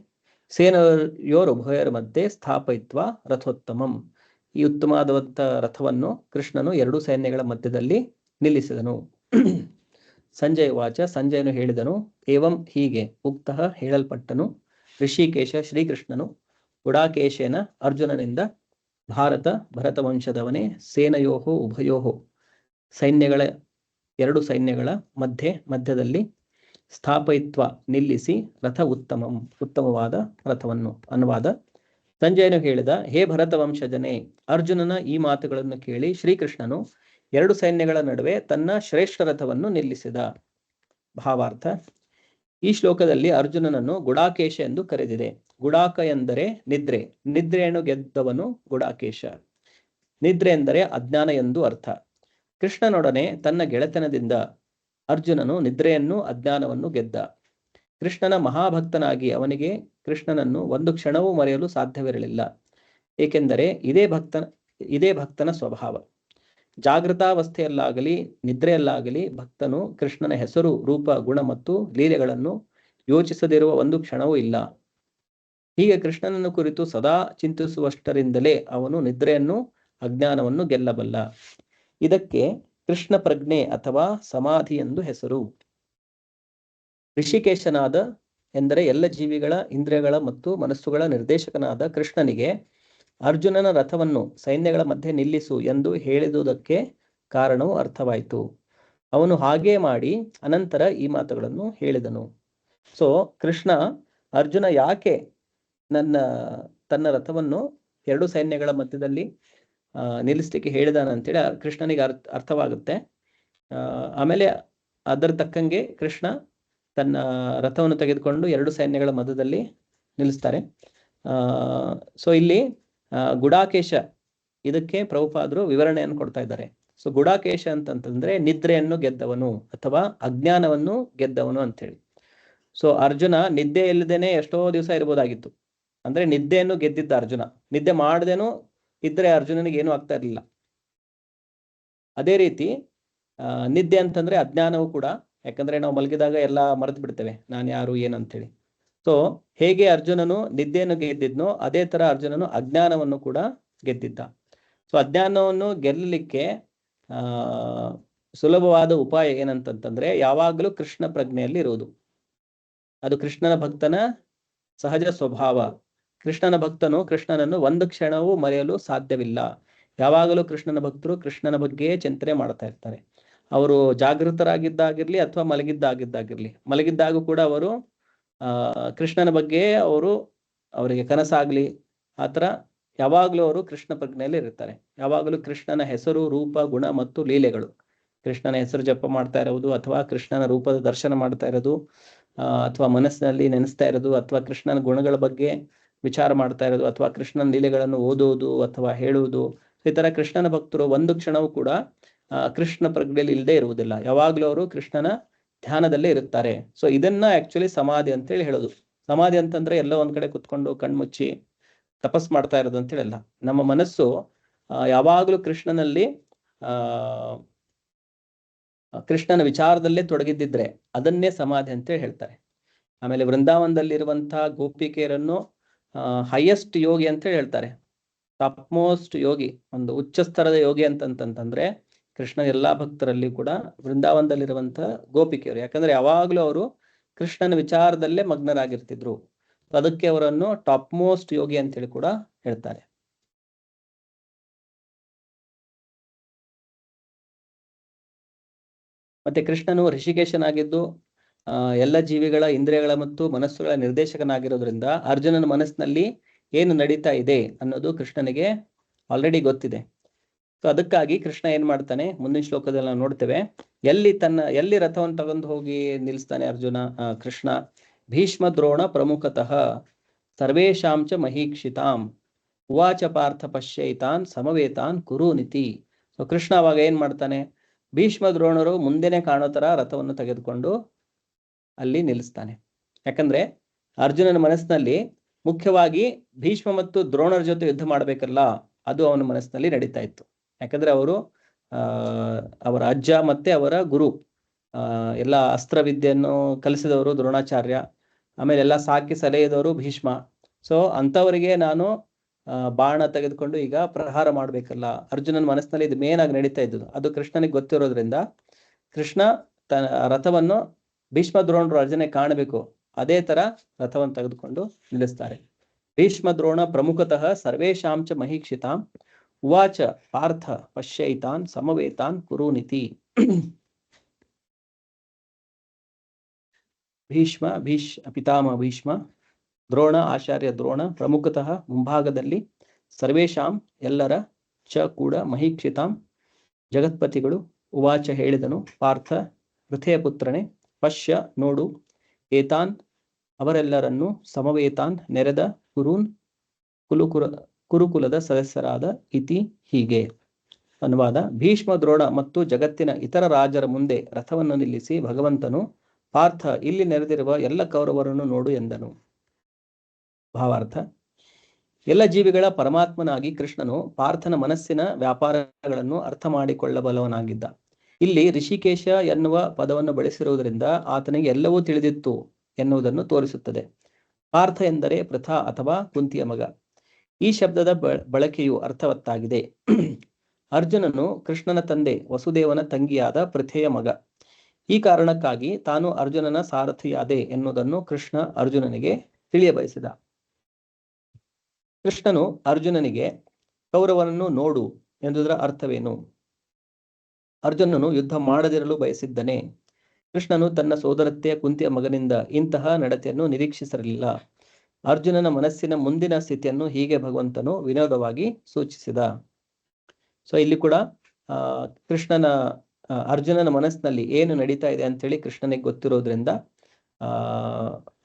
Speaker 1: ಸೇನೆಯೋರ್ ಉಭಯರ ಮಧ್ಯೆ ಸ್ಥಾಪಯಿತ್ವ ರಥೋತ್ತಮಂ. ಈ ಉತ್ತಮವಾದಂತ ರಥವನ್ನು ಕೃಷ್ಣನು 2 ಸೈನ್ಯಗಳ ಮಧ್ಯದಲ್ಲಿ ನಿಲ್ಲಿಸಿದನು. ಸಂಜಯ ವಾಚ: ಸಂಜಯನು ಹೇಳಿದನು, ಏವಂ ಹೀಗೆ ಉಕ್ತಃ ಹೇಳಲ್ಪಟ್ಟನು ಋಷಿಕೇಶ ಶ್ರೀಕೃಷ್ಣನು ಗುಡಾಕೇಶೇನ ಅರ್ಜುನನಿಂದ ಭಾರತ ಭರತ ವಂಶದವನೇ ಸೇನೆಯೋಹೋ ಉಭಯೋಹೋ ಸೈನ್ಯಗಳ 2 ಸೈನ್ಯಗಳ ಮಧ್ಯದಲ್ಲಿ ಸ್ಥಾಪಯಿತ್ವ ನಿಲ್ಲಿಸಿ ರಥ ಉತ್ತಮವಾದ ರಥವನ್ನು. ಅನುವಾದ: ಸಂಜಯನು ಹೇಳಿದ, ಹೇ ಭರತ ವಂಶಜನೇ, ಅರ್ಜುನನ ಈ ಮಾತುಗಳನ್ನು ಕೇಳಿ ಶ್ರೀಕೃಷ್ಣನು 2 ಸೈನ್ಯಗಳ ನಡುವೆ ತನ್ನ ಶ್ರೇಷ್ಠ ರಥವನ್ನು ನಿಲ್ಲಿಸಿದ. ಭಾವಾರ್ಥ: ಈ ಶ್ಲೋಕದಲ್ಲಿ ಅರ್ಜುನನನ್ನು ಗುಡಾಕೇಶ ಎಂದು ಕರೆದಿದೆ. ಗುಡಾಕ ಎಂದರೆ ನಿದ್ರೆ, ನಿದ್ರೆಯನ್ನು ಗೆದ್ದವನು ಗುಡಾಕೇಶ. ನಿದ್ರೆ ಎಂದರೆ ಅಜ್ಞಾನ ಎಂದು ಅರ್ಥ. ಕೃಷ್ಣನೊಡನೆ ತನ್ನ ಗೆಳೆತನದಿಂದ ಅರ್ಜುನನು ನಿದ್ರೆಯನ್ನು ಅಜ್ಞಾನವನ್ನು ಗೆದ್ದ. ಕೃಷ್ಣನ ಮಹಾಭಕ್ತನಾಗಿ ಅವನಿಗೆ ಕೃಷ್ಣನನ್ನು ಒಂದು ಕ್ಷಣವೂ ಮರೆಯಲು ಸಾಧ್ಯವಿರಲಿಲ್ಲ. ಏಕೆಂದರೆ ಇದೇ ಭಕ್ತನ ಸ್ವಭಾವ. ಜಾಗೃತಾವಸ್ಥೆಯಲ್ಲಾಗಲಿ ನಿದ್ರೆಯಲ್ಲಾಗಲಿ ಭಕ್ತನು ಕೃಷ್ಣನ ಹೆಸರು, ರೂಪ, ಗುಣ ಮತ್ತು ಲೀಲೆಗಳನ್ನು ಯೋಚಿಸದಿರುವ ಒಂದು ಕ್ಷಣವೂ ಇಲ್ಲ. ಹೀಗೆ ಕೃಷ್ಣನನ್ನು ಕುರಿತು ಸದಾ ಚಿಂತಿಸುವಷ್ಟರಿಂದಲೇ ಅವನು ನಿದ್ರೆಯನ್ನು, ಅಜ್ಞಾನವನ್ನು ಗೆಲ್ಲಬಲ್ಲ. ಇದಕ್ಕೆ ಕೃಷ್ಣ ಪ್ರಜ್ಞೆ ಅಥವಾ ಸಮಾಧಿ ಎಂದು ಹೆಸರು. ಋಷಿಕೇಶನಾದ ಎಂದರೆ ಎಲ್ಲ ಜೀವಿಗಳ ಇಂದ್ರಿಯಗಳ ಮತ್ತು ಮನಸ್ಸುಗಳ ನಿರ್ದೇಶಕನಾದ ಕೃಷ್ಣನಿಗೆ ಅರ್ಜುನನ ರಥವನ್ನು ಸೈನ್ಯಗಳ ಮಧ್ಯೆ ನಿಲ್ಲಿಸು ಎಂದು ಹೇಳಿದುದಕ್ಕೆ ಕಾರಣವು ಅರ್ಥವಾಯಿತು. ಅವನು ಹಾಗೇ ಮಾಡಿ ಅನಂತರ ಈ ಮಾತುಗಳನ್ನು ಹೇಳಿದನು. ಸೊ ಕೃಷ್ಣ ಅರ್ಜುನ ಯಾಕೆ ತನ್ನ ರಥವನ್ನು 2 ಸೈನ್ಯಗಳ ಮಧ್ಯದಲ್ಲಿ ನಿಲ್ಲಿಸ್ಲಿಕ್ಕೆ ಹೇಳಿದಾನಂತೇಳಿ ಕೃಷ್ಣನಿಗೆ ಅರ್ಥವಾಗುತ್ತೆ. ಆಮೇಲೆ ಅದರ ತಕ್ಕಂಗೆ ಕೃಷ್ಣ ತನ್ನ ರಥವನ್ನು ತೆಗೆದುಕೊಂಡು 2 ಸೈನ್ಯಗಳ ಮಧ್ಯದಲ್ಲಿ ನಿಲ್ಲಿಸ್ತಾರೆ. ಸೊ ಇಲ್ಲಿ ಗುಡಾಕೇಶ ಇದಕ್ಕೆ ಪ್ರಭುಪಾದರು ವಿವರಣೆಯನ್ನು ಕೊಡ್ತಾ ಇದ್ದಾರೆ. ಸೊ ಗುಡಾಕೇಶ ಅಂತಂತಂದ್ರೆ ನಿದ್ರೆಯನ್ನು ಗೆದ್ದವನು ಅಥವಾ ಅಜ್ಞಾನವನ್ನು ಗೆದ್ದವನು ಅಂತೇಳಿ. ಸೊ ಅರ್ಜುನ ನಿದ್ದೆ ಇಲ್ಲದೇನೆ ಎಷ್ಟೋ ದಿವಸ ಇರ್ಬೋದಾಗಿತ್ತು. ಅಂದ್ರೆ ನಿದ್ದೆಯನ್ನು ಗೆದ್ದಿದ್ದ ಅರ್ಜುನ. ನಿದ್ದೆ ಮಾಡದೇನು ಇದ್ರೆ ಅರ್ಜುನನಿಗೆ ಏನೂ ಆಗ್ತಾ ಇರಲಿಲ್ಲ. ಅದೇ ರೀತಿ ನಿದ್ದೆ ಅಂತಂದ್ರೆ ಅಜ್ಞಾನವು ಕೂಡ, ಯಾಕಂದ್ರೆ ನಾವು ಮಲಗಿದಾಗ ಎಲ್ಲ ಮರೆತು ಬಿಡ್ತೇವೆ ನಾನು ಯಾರು ಏನಂತೇಳಿ. ಸೊ ಹೇಗೆ ಅರ್ಜುನನು ನಿದ್ದೆಯನ್ನು ಗೆದ್ದಿದ್ನೋ ಅದೇ ತರ ಅರ್ಜುನನು ಅಜ್ಞಾನವನ್ನು ಕೂಡ ಗೆದ್ದಿದ್ದ. ಸೊ ಅಜ್ಞಾನವನ್ನು ಗೆಲ್ಲಲಿಕ್ಕೆ ಸುಲಭವಾದ ಉಪಾಯ ಏನಂತಂತಂದ್ರೆ ಯಾವಾಗಲೂ ಕೃಷ್ಣ ಪ್ರಜ್ಞೆಯಲ್ಲಿ ಇರುವುದು. ಅದು ಕೃಷ್ಣನ ಭಕ್ತನ ಸಹಜ ಸ್ವಭಾವ. ಕೃಷ್ಣನ ಭಕ್ತನು ಕೃಷ್ಣನನ್ನು ಒಂದು ಕ್ಷಣವೂ ಮರೆಯಲು ಸಾಧ್ಯವಿಲ್ಲ. ಯಾವಾಗಲೂ ಕೃಷ್ಣನ ಭಕ್ತರು ಕೃಷ್ಣನ ಬಗ್ಗೆ ಚಿಂತನೆ ಮಾಡ್ತಾ ಇರ್ತಾರೆ. ಅವರು ಜಾಗೃತರಾಗಿದ್ದಾಗಿರ್ಲಿ ಅಥವಾ ಮಲಗಿದ್ದಾಗಿದ್ದಾಗಿರ್ಲಿ, ಮಲಗಿದ್ದಾಗ ಕೂಡ ಅವರು ಕೃಷ್ಣನ ಬಗ್ಗೆ ಅವರಿಗೆ ಕನಸಾಗ್ಲಿ ಆ ಥರ ಯಾವಾಗಲೂ ಅವರು ಕೃಷ್ಣ ಪ್ರಜ್ಞೆಯಲ್ಲಿ ಇರ್ತಾರೆ. ಯಾವಾಗಲೂ ಕೃಷ್ಣನ ಹೆಸರು, ರೂಪ, ಗುಣ ಮತ್ತು ಲೀಲೆಗಳು, ಕೃಷ್ಣನ ಹೆಸರು ಜಪ ಮಾಡ್ತಾ ಇರೋದು ಅಥವಾ ಕೃಷ್ಣನ ರೂಪದ ದರ್ಶನ ಮಾಡ್ತಾ ಇರೋದು, ಅಥವಾ ಮನಸ್ಸಿನಲ್ಲಿ ನೆನೆಸ್ತಾ ಇರೋದು, ಅಥವಾ ಕೃಷ್ಣನ ಗುಣಗಳ ಬಗ್ಗೆ ವಿಚಾರ ಮಾಡ್ತಾ ಇರೋದು, ಅಥವಾ ಕೃಷ್ಣನ ಲೀಲೆಗಳನ್ನು ಓದೋದು ಅಥವಾ ಹೇಳುವುದು. ಈ ತರ ಕೃಷ್ಣನ ಭಕ್ತರು ಒಂದು ಕ್ಷಣವೂ ಕೂಡ ಕೃಷ್ಣ ಪ್ರಜ್ಞೆಯಲ್ಲಿ ಇಲ್ಲದೆ ಇರುವುದಿಲ್ಲ. ಯಾವಾಗಲೂ ಅವರು ಕೃಷ್ಣನ ಧ್ಯಾನದಲ್ಲೇ ಇರುತ್ತಾರೆ. ಸೊ ಇದನ್ನ ಆಕ್ಚುಲಿ ಸಮಾಧಿ ಅಂತೇಳಿ ಹೇಳೋದು. ಸಮಾಧಿ ಅಂತಂದ್ರೆ ಎಲ್ಲೋ ಒಂದ್ ಕಡೆ ಕುತ್ಕೊಂಡು ಕಣ್ಮುಚ್ಚಿ ತಪಸ್ ಮಾಡ್ತಾ ಇರೋದು ಅಂತೇಳಿ ಅಲ್ಲ. ನಮ್ಮ ಮನಸ್ಸು ಯಾವಾಗಲೂ ಕೃಷ್ಣನಲ್ಲಿ ಕೃಷ್ಣನ ವಿಚಾರದಲ್ಲೇ ತೊಡಗಿದ್ದಿದ್ರೆ ಅದನ್ನೇ ಸಮಾಧಿ ಅಂತೇಳಿ ಹೇಳ್ತಾರೆ. ಆಮೇಲೆ ವೃಂದಾವನದಲ್ಲಿರುವಂತಹ ಗೋಪಿಕೆಯರನ್ನು ಹೈಯೆಸ್ಟ್ ಯೋಗಿ ಅಂತೇಳಿ ಹೇಳ್ತಾರೆ. ಟಾಪ್ ಮೋಸ್ಟ್ ಯೋಗಿ, ಒಂದು ಉಚ್ಚ ಸ್ತರದ ಯೋಗಿ ಅಂತಂತಂದ್ರೆ ಕೃಷ್ಣ ಎಲ್ಲಾ ಭಕ್ತರಲ್ಲಿ ಕೂಡ ವೃಂದಾವನದಲ್ಲಿರುವಂತಹ ಗೋಪಿಕೆಯರು. ಯಾಕಂದ್ರೆ ಯಾವಾಗ್ಲೂ ಅವರು ಕೃಷ್ಣನ ವಿಚಾರದಲ್ಲೇ ಮಗ್ನರಾಗಿರ್ತಿದ್ರು. ಅದಕ್ಕೆ ಅವರನ್ನು ಟಾಪ್ ಮೋಸ್ಟ್ ಯೋಗಿ ಅಂತೇಳಿ ಕೂಡ ಹೇಳ್ತಾರೆ. ಮತ್ತೆ ಕೃಷ್ಣನು ಋಷಿಕೇಶನಾಗಿದ್ದು ಎಲ್ಲ ಜೀವಿಗಳ ಇಂದ್ರಿಯಗಳ ಮತ್ತು ಮನಸ್ಸುಗಳ ನಿರ್ದೇಶಕನಾಗಿರೋದ್ರಿಂದ ಅರ್ಜುನನ ಮನಸ್ಸಿನಲ್ಲಿ ಏನು ನಡೀತಾ ಇದೆ ಅನ್ನೋದು ಕೃಷ್ಣನಿಗೆ ಆಲ್ರೆಡಿ ಗೊತ್ತಿದೆ. ಸೊ ಅದಕ್ಕಾಗಿ ಕೃಷ್ಣ ಏನ್ ಮಾಡ್ತಾನೆ, ಮುಂದಿನ ಶ್ಲೋಕದಲ್ಲಿ ನಾವು ನೋಡ್ತೇವೆ. ಎಲ್ಲಿ ರಥವನ್ನು ತಗೊಂಡು ಹೋಗಿ ನಿಲ್ಲಿಸ್ತಾನೆ ಕೃಷ್ಣ. ಭೀಷ್ಮ ದ್ರೋಣ ಪ್ರಮುಖತಃ ಸರ್ವೇಶಾಂಚ ಮಹೀಕ್ಷಿತಾಂ ಉವಾಚ ಪಾರ್ಥ ಪಶ್ಯೈತಾನ್ ಸಮವೇತಾನ್ ಕುರುನಿತಿ. ಸೊ ಕೃಷ್ಣ ಅವಾಗ ಏನ್ ಮಾಡ್ತಾನೆ, ಭೀಷ್ಮ ದ್ರೋಣರು ಮುಂದೆನೆ ಕಾಣೋ ತರ ರಥವನ್ನು ತೆಗೆದುಕೊಂಡು ಅಲ್ಲಿ ನಿಲ್ಲಿಸ್ತಾನೆ. ಯಾಕಂದ್ರೆ ಅರ್ಜುನನ ಮನಸ್ಸಿನಲ್ಲಿ ಮುಖ್ಯವಾಗಿ ಭೀಷ್ಮ ಮತ್ತು ದ್ರೋಣರ ಜೊತೆ ಯುದ್ಧ ಮಾಡ್ಬೇಕಲ್ಲ, ಅದು ಅವನ ಮನಸ್ಸಿನಲ್ಲಿ ನಡೀತಾ ಇತ್ತು. ಯಾಕಂದ್ರೆ ಅವರ ಅಜ್ಜ ಮತ್ತೆ ಅವರ ಗುರು, ಎಲ್ಲ ಅಸ್ತ್ರವಿದ್ಯೆಯನ್ನು ಕಲಿಸಿದವರು ದ್ರೋಣಾಚಾರ್ಯ, ಆಮೇಲೆ ಎಲ್ಲ ಸಾಕಿ ಸಲಹೆದವರು ಭೀಷ್ಮ. ಸೊ ಅಂಥವರಿಗೆ ನಾನು ಬಾಣ ತೆಗೆದುಕೊಂಡು ಈಗ ಪ್ರಹಾರ ಮಾಡ್ಬೇಕಲ್ಲ, ಅರ್ಜುನನ ಮನಸ್ಸಿನಲ್ಲಿ ಇದು ಮೇನ್ ಆಗಿ ನಡೀತಾ ಇದ್ದದ್ದು. ಅದು ಕೃಷ್ಣನಿಗೆ ಗೊತ್ತಿರೋದ್ರಿಂದ ಕೃಷ್ಣ ರಥವನ್ನು ಭೀಷ್ಮ ದ್ರೋಣರು ಅರ್ಜುನ ಕಾಣಬೇಕು, ಅದೇ ತರ ರಥವನ್ನು ತೆಗೆದುಕೊಂಡು ನಿಲ್ಲಿಸ್ತಾರೆ. ಭೀಷ್ಮ ದ್ರೋಣ ಪ್ರಮುಖತಃ ಸರ್ವೇಶಾಂಚ ಮಹೀಕ್ಷಿತಾಂ ಉವಾಚ ಪಾರ್ಥ ಪಶ್ಯೈತಾನ್ ಸಮವೇತಾನ್ ಕುರುನಿತಿ. ಪಿತಾಮಹ ಭೀಷ್ಮ, ದ್ರೋಣ ಆಚಾರ್ಯ ದ್ರೋಣ ಪ್ರಮುಖತಃ ಮುಂಭಾಗದಲ್ಲಿ, ಸರ್ವೇಶಾಂ ಎಲ್ಲರ ಚ ಕೂಡ ಮಹೀಕ್ಷಿತಾಂ ಜಗತ್ಪತಿಗಳು, ಉವಾಚ ಹೇಳಿದನು, ಪಾರ್ಥ ಪೃಥೆಯ ಪುತ್ರನೇ, ಪಶ್ಯ ನೋಡು, ಏತಾನ್ ಅವರೆಲ್ಲರನ್ನು, ಸಮವೇತಾನ್ ನೆರೆದ, ಕುರುನ್ ಕುರುಕುಲದ ಸದಸ್ಯರಾದ, ಇತಿ ಹೀಗೆ. ಅನುವಾದ: ಭೀಷ್ಮ ದ್ರೋಣ ಮತ್ತು ಜಗತ್ತಿನ ಇತರ ರಾಜರ ಮುಂದೆ ರಥವನ್ನು ನಿಲ್ಲಿಸಿ ಭಗವಂತನು, ಪಾರ್ಥ ಇಲ್ಲಿ ನೆರೆದಿರುವ ಎಲ್ಲ ಕೌರವರನ್ನು ನೋಡು ಎಂದನು. ಭಾವಾರ್ಥ: ಎಲ್ಲ ಜೀವಿಗಳ ಪರಮಾತ್ಮನಾಗಿ ಕೃಷ್ಣನು ಪಾರ್ಥನ ಮನಸ್ಸಿನ ವ್ಯಾಪಾರಗಳನ್ನು ಅರ್ಥ ಮಾಡಿಕೊಳ್ಳಬಲ್ಲವನಾಗಿದ್ದ. ಇಲ್ಲಿ ಋಷಿಕೇಶ ಎನ್ನುವ ಪದವನ್ನು ಬಳಸಿರುವುದರಿಂದ ಆತನಿಗೆ ಎಲ್ಲವೂ ತಿಳಿದಿತ್ತು ಎನ್ನುವುದನ್ನು ತೋರಿಸುತ್ತದೆ. ಪಾರ್ಥ ಎಂದರೆ ಪೃಥಾ ಅಥವಾ ಕುಂತಿಯ ಮಗ. ಈ ಶಬ್ದದ ಬಳಕೆಯು ಅರ್ಥವತ್ತಾಗಿದೆ. ಅರ್ಜುನನು ಕೃಷ್ಣನ ತಂದೆ ವಸುದೇವನ ತಂಗಿಯಾದ ಪೃಥೆಯ ಮಗ. ಈ ಕಾರಣಕ್ಕಾಗಿ ತಾನು ಅರ್ಜುನನ ಸಾರಥಿಯಾದೆ ಎನ್ನುವುದನ್ನು ಕೃಷ್ಣ ಅರ್ಜುನನಿಗೆ ತಿಳಿಯಬಯಸಿದ. ಕೃಷ್ಣನು ಅರ್ಜುನನಿಗೆ ಕೌರವನನ್ನು ನೋಡು ಎಂಬುದರ ಅರ್ಥವೇನು? ಅರ್ಜುನನು ಯುದ್ಧ ಮಾಡದಿರಲು ಬಯಸಿದ್ದನೇ? ಕೃಷ್ಣನು ತನ್ನ ಸೋದರತ್ತೆಯ ಕುಂತಿಯ ಮಗನಿಂದ ಇಂತಹ ನಡತೆಯನ್ನು ನಿರೀಕ್ಷಿಸಿರಲಿಲ್ಲ. ಅರ್ಜುನನ ಮನಸ್ಸಿನ ಮುಂದಿನ ಸ್ಥಿತಿಯನ್ನು ಹೀಗೆ ಭಗವಂತನು ವಿನೋದವಾಗಿ ಸೂಚಿಸಿದ. ಸೊ ಇಲ್ಲಿ ಕೂಡ ಅರ್ಜುನನ ಮನಸ್ಸಿನಲ್ಲಿ ಏನು ನಡೀತಾ ಇದೆ ಅಂತೇಳಿ ಕೃಷ್ಣನಿಗೆ ಗೊತ್ತಿರೋದ್ರಿಂದ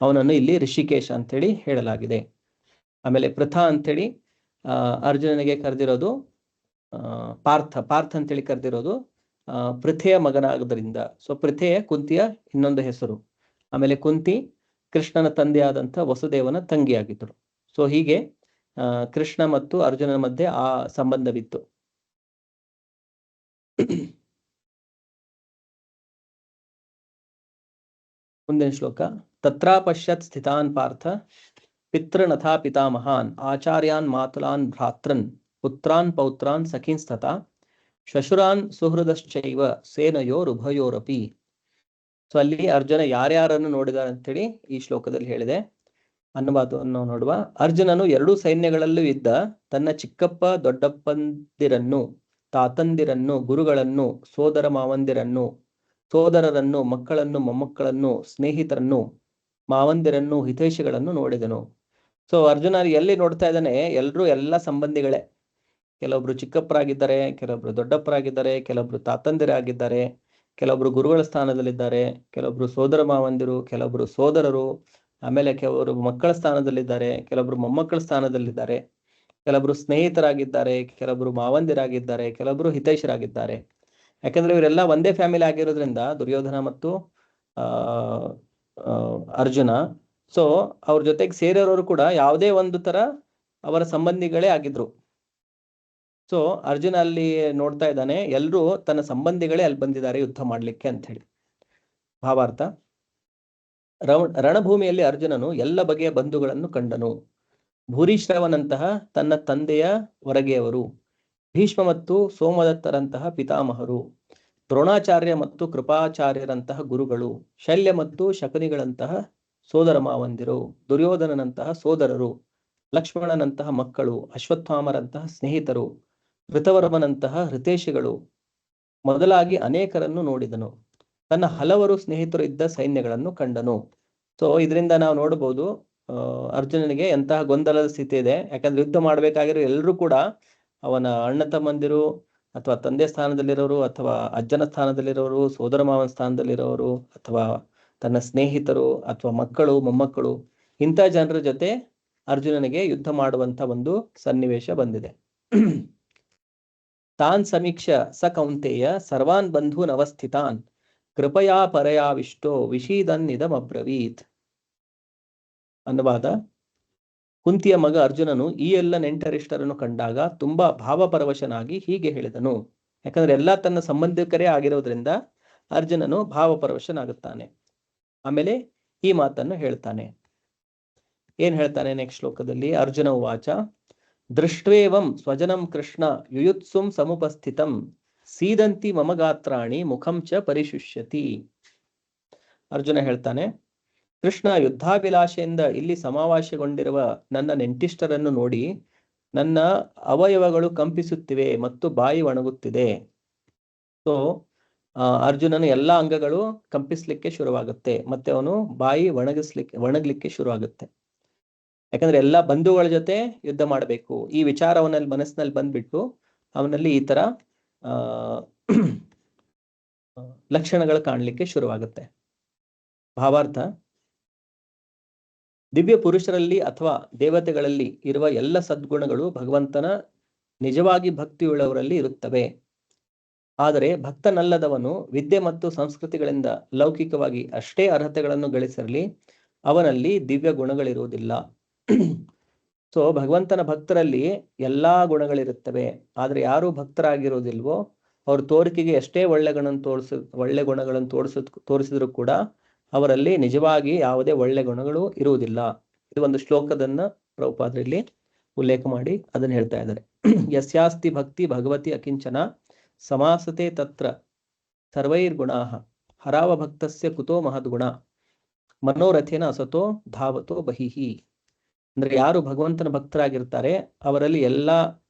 Speaker 1: ಅವನನ್ನು ಇಲ್ಲಿ ಋಷಿಕೇಶ ಅಂತೇಳಿ ಹೇಳಲಾಗಿದೆ. ಆಮೇಲೆ ಪೃಥಾ ಅಂತೇಳಿ ಅರ್ಜುನನಿಗೆ ಕರೆದಿರೋದು ಪಾರ್ಥ ಅಂತೇಳಿ ಕರೆದಿರೋದು ಪೃಥೆಯ ಮಗನಾಗೋದ್ರಿಂದ. ಸೊ ಪೃಥೆ ಕುಂತಿಯ ಇನ್ನೊಂದು ಹೆಸರು. ಆಮೇಲೆ ಕುಂತಿ ಕೃಷ್ಣನ ತಂದೆಯಾದಂಥ ವಸುದೇವನ ತಂಗಿಯಾಗಿದ್ದರು. ಸೊ ಹೀಗೆ ಕೃಷ್ಣ ಮತ್ತು ಅರ್ಜುನನ ಮಧ್ಯೆ ಆ ಸಂಬಂಧವಿತ್ತು. ಮುಂದಿನ ಶ್ಲೋಕ. ತತ್ರಾಪಶ್ಯತ್ ಸ್ಥಿತಾನ್ ಪಾರ್ಥ ಪಿತೃನಥಾ ಪಿತಾಮಹಾನ್ ಆಚಾರ್ಯಾನ್ ಮಾತುಲಾನ್ ಭ್ರಾತೃನ್ ಪುತ್ರಾನ್ ಪೌತ್ರಾನ್ ಸಖೀನ್ಸ್ತಥಾ ಶ್ವಶುರಾನ್ ಸುಹೃದಶ್ಚೈವ ಸೇನಯೋರುಭಯೋರಪಿ. ಸೊ ಅಲ್ಲಿ ಅರ್ಜುನ ಯಾರ್ಯಾರನ್ನು ನೋಡಿದ ಅಂತೇಳಿ ಈ ಶ್ಲೋಕದಲ್ಲಿ ಹೇಳಿದೆ. ಅನ್ನುವಾದವನ್ನು ನೋಡುವ. ಅರ್ಜುನನು ಎರಡೂ ಸೈನ್ಯಗಳಲ್ಲೂ ಇದ್ದ ತನ್ನ ಚಿಕ್ಕಪ್ಪ ದೊಡ್ಡಪ್ಪಂದಿರನ್ನು, ತಾತಂದಿರನ್ನು, ಗುರುಗಳನ್ನು, ಸೋದರ ಮಾವಂದಿರನ್ನು, ಸೋದರರನ್ನು, ಮಕ್ಕಳನ್ನು, ಮೊಮ್ಮಕ್ಕಳನ್ನು, ಸ್ನೇಹಿತರನ್ನು, ಮಾವಂದಿರನ್ನು, ಹಿತೈಷಿಗಳನ್ನು ನೋಡಿದನು. ಸೊ ಅರ್ಜುನ ಎಲ್ಲಿ ನೋಡ್ತಾ ಇದ್ದಾನೆ, ಎಲ್ರೂ ಎಲ್ಲ ಸಂಬಂಧಿಗಳೇ. ಕೆಲವೊಬ್ರು ಚಿಕ್ಕಪ್ಪರಾಗಿದ್ದಾರೆ, ಕೆಲವೊಬ್ರು ದೊಡ್ಡಪ್ಪರಾಗಿದ್ದಾರೆ, ಕೆಲವೊಬ್ರು ತಾತಂದಿರಾಗಿದ್ದಾರೆ, ಕೆಲವೊಬ್ರು ಗುರುಗಳ ಸ್ಥಾನದಲ್ಲಿದ್ದಾರೆ, ಕೆಲವೊಬ್ರು ಸೋದರ ಮಾವಂದಿರು, ಕೆಲವೊಬ್ರು ಸೋದರರು, ಆಮೇಲೆ ಕೆಲವರು ಮಕ್ಕಳ ಸ್ಥಾನದಲ್ಲಿದ್ದಾರೆ, ಕೆಲವೊಬ್ರು ಮೊಮ್ಮಕ್ಕಳ ಸ್ಥಾನದಲ್ಲಿದ್ದಾರೆ, ಕೆಲವೊಬ್ರು ಸ್ನೇಹಿತರಾಗಿದ್ದಾರೆ, ಕೆಲವೊಬ್ರು ಮಾವಂದಿರಾಗಿದ್ದಾರೆ, ಕೆಲವೊಬ್ರು ಹಿತೈಷರಾಗಿದ್ದಾರೆ. ಯಾಕಂದ್ರೆ ಇವರೆಲ್ಲ ಒಂದೇ ಫ್ಯಾಮಿಲಿ ಆಗಿರೋದ್ರಿಂದ ದುರ್ಯೋಧನ ಮತ್ತು ಅರ್ಜುನ. ಸೊ ಅವ್ರ ಜೊತೆಗೆ ಸೇರಿರೋರು ಕೂಡ ಯಾವುದೇ ಒಂದು ತರ ಅವರ ಸಂಬಂಧಿಗಳೇ ಆಗಿದ್ರು. ಸೊ ಅರ್ಜುನ ಅಲ್ಲಿ ನೋಡ್ತಾ ಇದ್ದಾನೆ, ಎಲ್ರೂ ತನ್ನ ಸಂಬಂಧಿಗಳೇ ಅಲ್ಲಿ ಬಂದಿದ್ದಾರೆ ಯುದ್ಧ ಮಾಡ್ಲಿಕ್ಕೆ ಅಂತ ಹೇಳಿ. ಭಾವಾರ್ಥ. ರಣಭೂಮಿಯಲ್ಲಿ ಅರ್ಜುನನು ಎಲ್ಲ ಬಗೆಯ ಬಂಧುಗಳನ್ನು ಕಂಡನು. ಭೂರಿಶ್ರವನಂತಹ ತನ್ನ ತಂದೆಯ ಹೊರಗೆಯವರು, ಭೀಷ್ಮ ಮತ್ತು ಸೋಮದತ್ತರಂತಹ ಪಿತಾಮಹರು, ದ್ರೋಣಾಚಾರ್ಯ ಮತ್ತು ಕೃಪಾಚಾರ್ಯರಂತಹ ಗುರುಗಳು, ಶಲ್ಯ ಮತ್ತು ಶಕುನಿಗಳಂತಹ ಸೋದರ ಮಾವಂದಿರು, ದುರ್ಯೋಧನನಂತಹ ಸೋದರರು, ಲಕ್ಷ್ಮಣನಂತಹ ಮಕ್ಕಳು, ಅಶ್ವತ್ಥಾಮರಂತಹ ಸ್ನೇಹಿತರು, ಋತವರ್ಮನಂತಹ ಹಿತೈಷಿಗಳು ಮೊದಲಾಗಿ ಅನೇಕರನ್ನು ನೋಡಿದನು. ತನ್ನ ಹಲವರು ಸ್ನೇಹಿತರು ಇದ್ದ ಸೈನ್ಯಗಳನ್ನು ಕಂಡನು. ಸೊ ಇದರಿಂದ ನಾವು ನೋಡಬಹುದು ಅರ್ಜುನನಿಗೆ ಎಂತಹ ಗೊಂದಲದ ಸ್ಥಿತಿ ಇದೆ. ಯಾಕಂದ್ರೆ ಯುದ್ಧ ಮಾಡ್ಬೇಕಾಗಿರೋ ಎಲ್ಲರೂ ಕೂಡ ಅವನ ಅಣ್ಣ ತಮ್ಮಂದಿರು, ಅಥವಾ ತಂದೆ ಸ್ಥಾನದಲ್ಲಿರೋರು, ಅಥವಾ ಅಜ್ಜನ ಸ್ಥಾನದಲ್ಲಿರೋರು, ಸೋದರ ಮಾವನ ಸ್ಥಾನದಲ್ಲಿರೋರು, ಅಥವಾ ತನ್ನ ಸ್ನೇಹಿತರು, ಅಥವಾ ಮಕ್ಕಳು, ಮೊಮ್ಮಕ್ಕಳು, ಇಂಥ ಜನರ ಜೊತೆ ಅರ್ಜುನನಿಗೆ ಯುದ್ಧ ಮಾಡುವಂತ ಒಂದು ಸನ್ನಿವೇಶ ಬಂದಿದೆ. ತಾನ್ ಸಮೀಕ್ಷ ಸ ಕೌಂತೆಯ ಸರ್ವಾನ್ ಬಂಧೂನ್ ಅವಸ್ಥಿತಾನ್ ಕೃಪಯಾ ಪರಯಾವಿಷ್ಟೋ ವಿಷೀದನ್ನಿದಮಬ್ರವೀತ್. ಅನ್ನುವಾದ. ಕುಂತಿಯ ಮಗ ಅರ್ಜುನನು ಈ ಎಲ್ಲ ನೆಂಟರಿಷ್ಟರನ್ನು ಕಂಡಾಗ ತುಂಬಾ ಭಾವಪರವಶನಾಗಿ ಹೀಗೆ ಹೇಳಿದನು. ಯಾಕಂದ್ರೆ ಎಲ್ಲಾ ತನ್ನ ಸಂಬಂಧಿಕರೇ ಆಗಿರೋದ್ರಿಂದ ಅರ್ಜುನನು ಭಾವಪರವಶನಾಗುತ್ತಾನೆ. ಆಮೇಲೆ ಈ ಮಾತನ್ನು ಹೇಳ್ತಾನೆ. ಏನ್ ಹೇಳ್ತಾನೆ ನೆಕ್ಸ್ಟ್ ಶ್ಲೋಕದಲ್ಲಿ? ಅರ್ಜುನ ಉವಾಚ ದೃಷ್ಟ್ವೇವಂ ಸ್ವಜನಂ ಕೃಷ್ಣ ಯುಯುತ್ಸುಂ ಸಮುಪಸ್ಥಿತಂ ಸೀದಂತಿ ಮಮ ಗಾತ್ರಾಣಿ ಮುಖಂ ಚ ಪರಿಶುಷ್ಯತಿ. ಅರ್ಜುನ ಹೇಳ್ತಾನೆ, ಕೃಷ್ಣ ಯುದ್ಧಾಭಿಲಾಷೆಯಿಂದ ಇಲ್ಲಿ ಸಮಾವೇಶಗೊಂಡಿರುವ ನನ್ನ ನೆಂಟಿಷ್ಟರನ್ನು ನೋಡಿ ನನ್ನ ಅವಯವಗಳು ಕಂಪಿಸುತ್ತಿವೆ ಮತ್ತು ಬಾಯಿ ಒಣಗುತ್ತಿದೆ. ಸೊ ಅರ್ಜುನನ ಎಲ್ಲಾ ಅಂಗಗಳು ಕಂಪಿಸ್ಲಿಕ್ಕೆ ಶುರುವಾಗುತ್ತೆ, ಮತ್ತೆ ಅವನು ಬಾಯಿ ಒಣಗ್ಲಿಕ್ಕೆ ಶುರುವಾಗುತ್ತೆ. ಯಾಕಂದ್ರೆ ಎಲ್ಲಾ ಬಂಧುಗಳ ಜೊತೆ ಯುದ್ಧ ಮಾಡಬೇಕು ಈ ವಿಚಾರವನ್ನಲ್ಲಿ ಮನಸ್ಸಿನಲ್ಲಿ ಬಂದ್ಬಿಟ್ಟು ಅವನಲ್ಲಿ ಈ ತರ ಲಕ್ಷಣಗಳು ಕಾಣಲಿಕ್ಕೆ ಶುರುವಾಗುತ್ತೆ. ಭಾವಾರ್ಥ. ದಿವ್ಯ ಪುರುಷರಲ್ಲಿ ಅಥವಾ ದೇವತೆಗಳಲ್ಲಿ ಇರುವ ಎಲ್ಲ ಸದ್ಗುಣಗಳು ಭಗವಂತನ ನಿಜವಾಗಿ ಭಕ್ತಿಯುಳ್ಳವರಲ್ಲಿ ಇರುತ್ತವೆ. ಆದರೆ ಭಕ್ತನಲ್ಲದವನು ವಿದ್ಯೆ ಮತ್ತು ಸಂಸ್ಕೃತಿಗಳಿಂದ ಲೌಕಿಕವಾಗಿ ಅಷ್ಟೇ ಅರ್ಹತೆಗಳನ್ನು ಗಳಿಸಿರಲಿ, ಅವನಲ್ಲಿ ದಿವ್ಯ ಗುಣಗಳಿರುವುದಿಲ್ಲ. ಸೊ ಭಗವಂತನ ಭಕ್ತರಲ್ಲಿ ಎಲ್ಲಾ ಗುಣಗಳಿರುತ್ತವೆ. ಆದ್ರೆ ಯಾರು ಭಕ್ತರಾಗಿರೋದಿಲ್ವೋ ಅವ್ರ ತೋರಿಕೆಗೆ ಎಷ್ಟೇ ಒಳ್ಳೆ ಗುಣಗಳನ್ನು ತೋರಿಸಿದ್ರು ಕೂಡ ಅವರಲ್ಲಿ ನಿಜವಾಗಿ ಯಾವುದೇ ಒಳ್ಳೆ ಗುಣಗಳು ಇರುವುದಿಲ್ಲ. ಇದು ಒಂದು ಶ್ಲೋಕದನ್ನ ಪ್ರಭುಪಾದರಲ್ಲಿ ಉಲ್ಲೇಖ ಮಾಡಿ ಅದನ್ನ ಹೇಳ್ತಾ ಇದ್ದಾರೆ. ಯಸ್ಯಾಸ್ತಿ ಭಕ್ತಿ ಭಗವತಿ ಅಕಿಂಚನ ಸಮಾಸತೆ ತತ್ರ ಸರ್ವೈರ್ಗುಣಾಃ ಹರಾವ ಭಕ್ತಸ್ಯ ಕುತೋ ಮಹದ್ಗುಣ ಮನೋರಥೇನ ಅಸತೋ ಧಾವತೋ ಬಹಿಹಿ. ಅಂದ್ರೆ ಯಾರು ಭಗವಂತನ ಭಕ್ತರಾಗಿರ್ತಾರೆ ಅವರಲ್ಲಿ ಎಲ್ಲಾ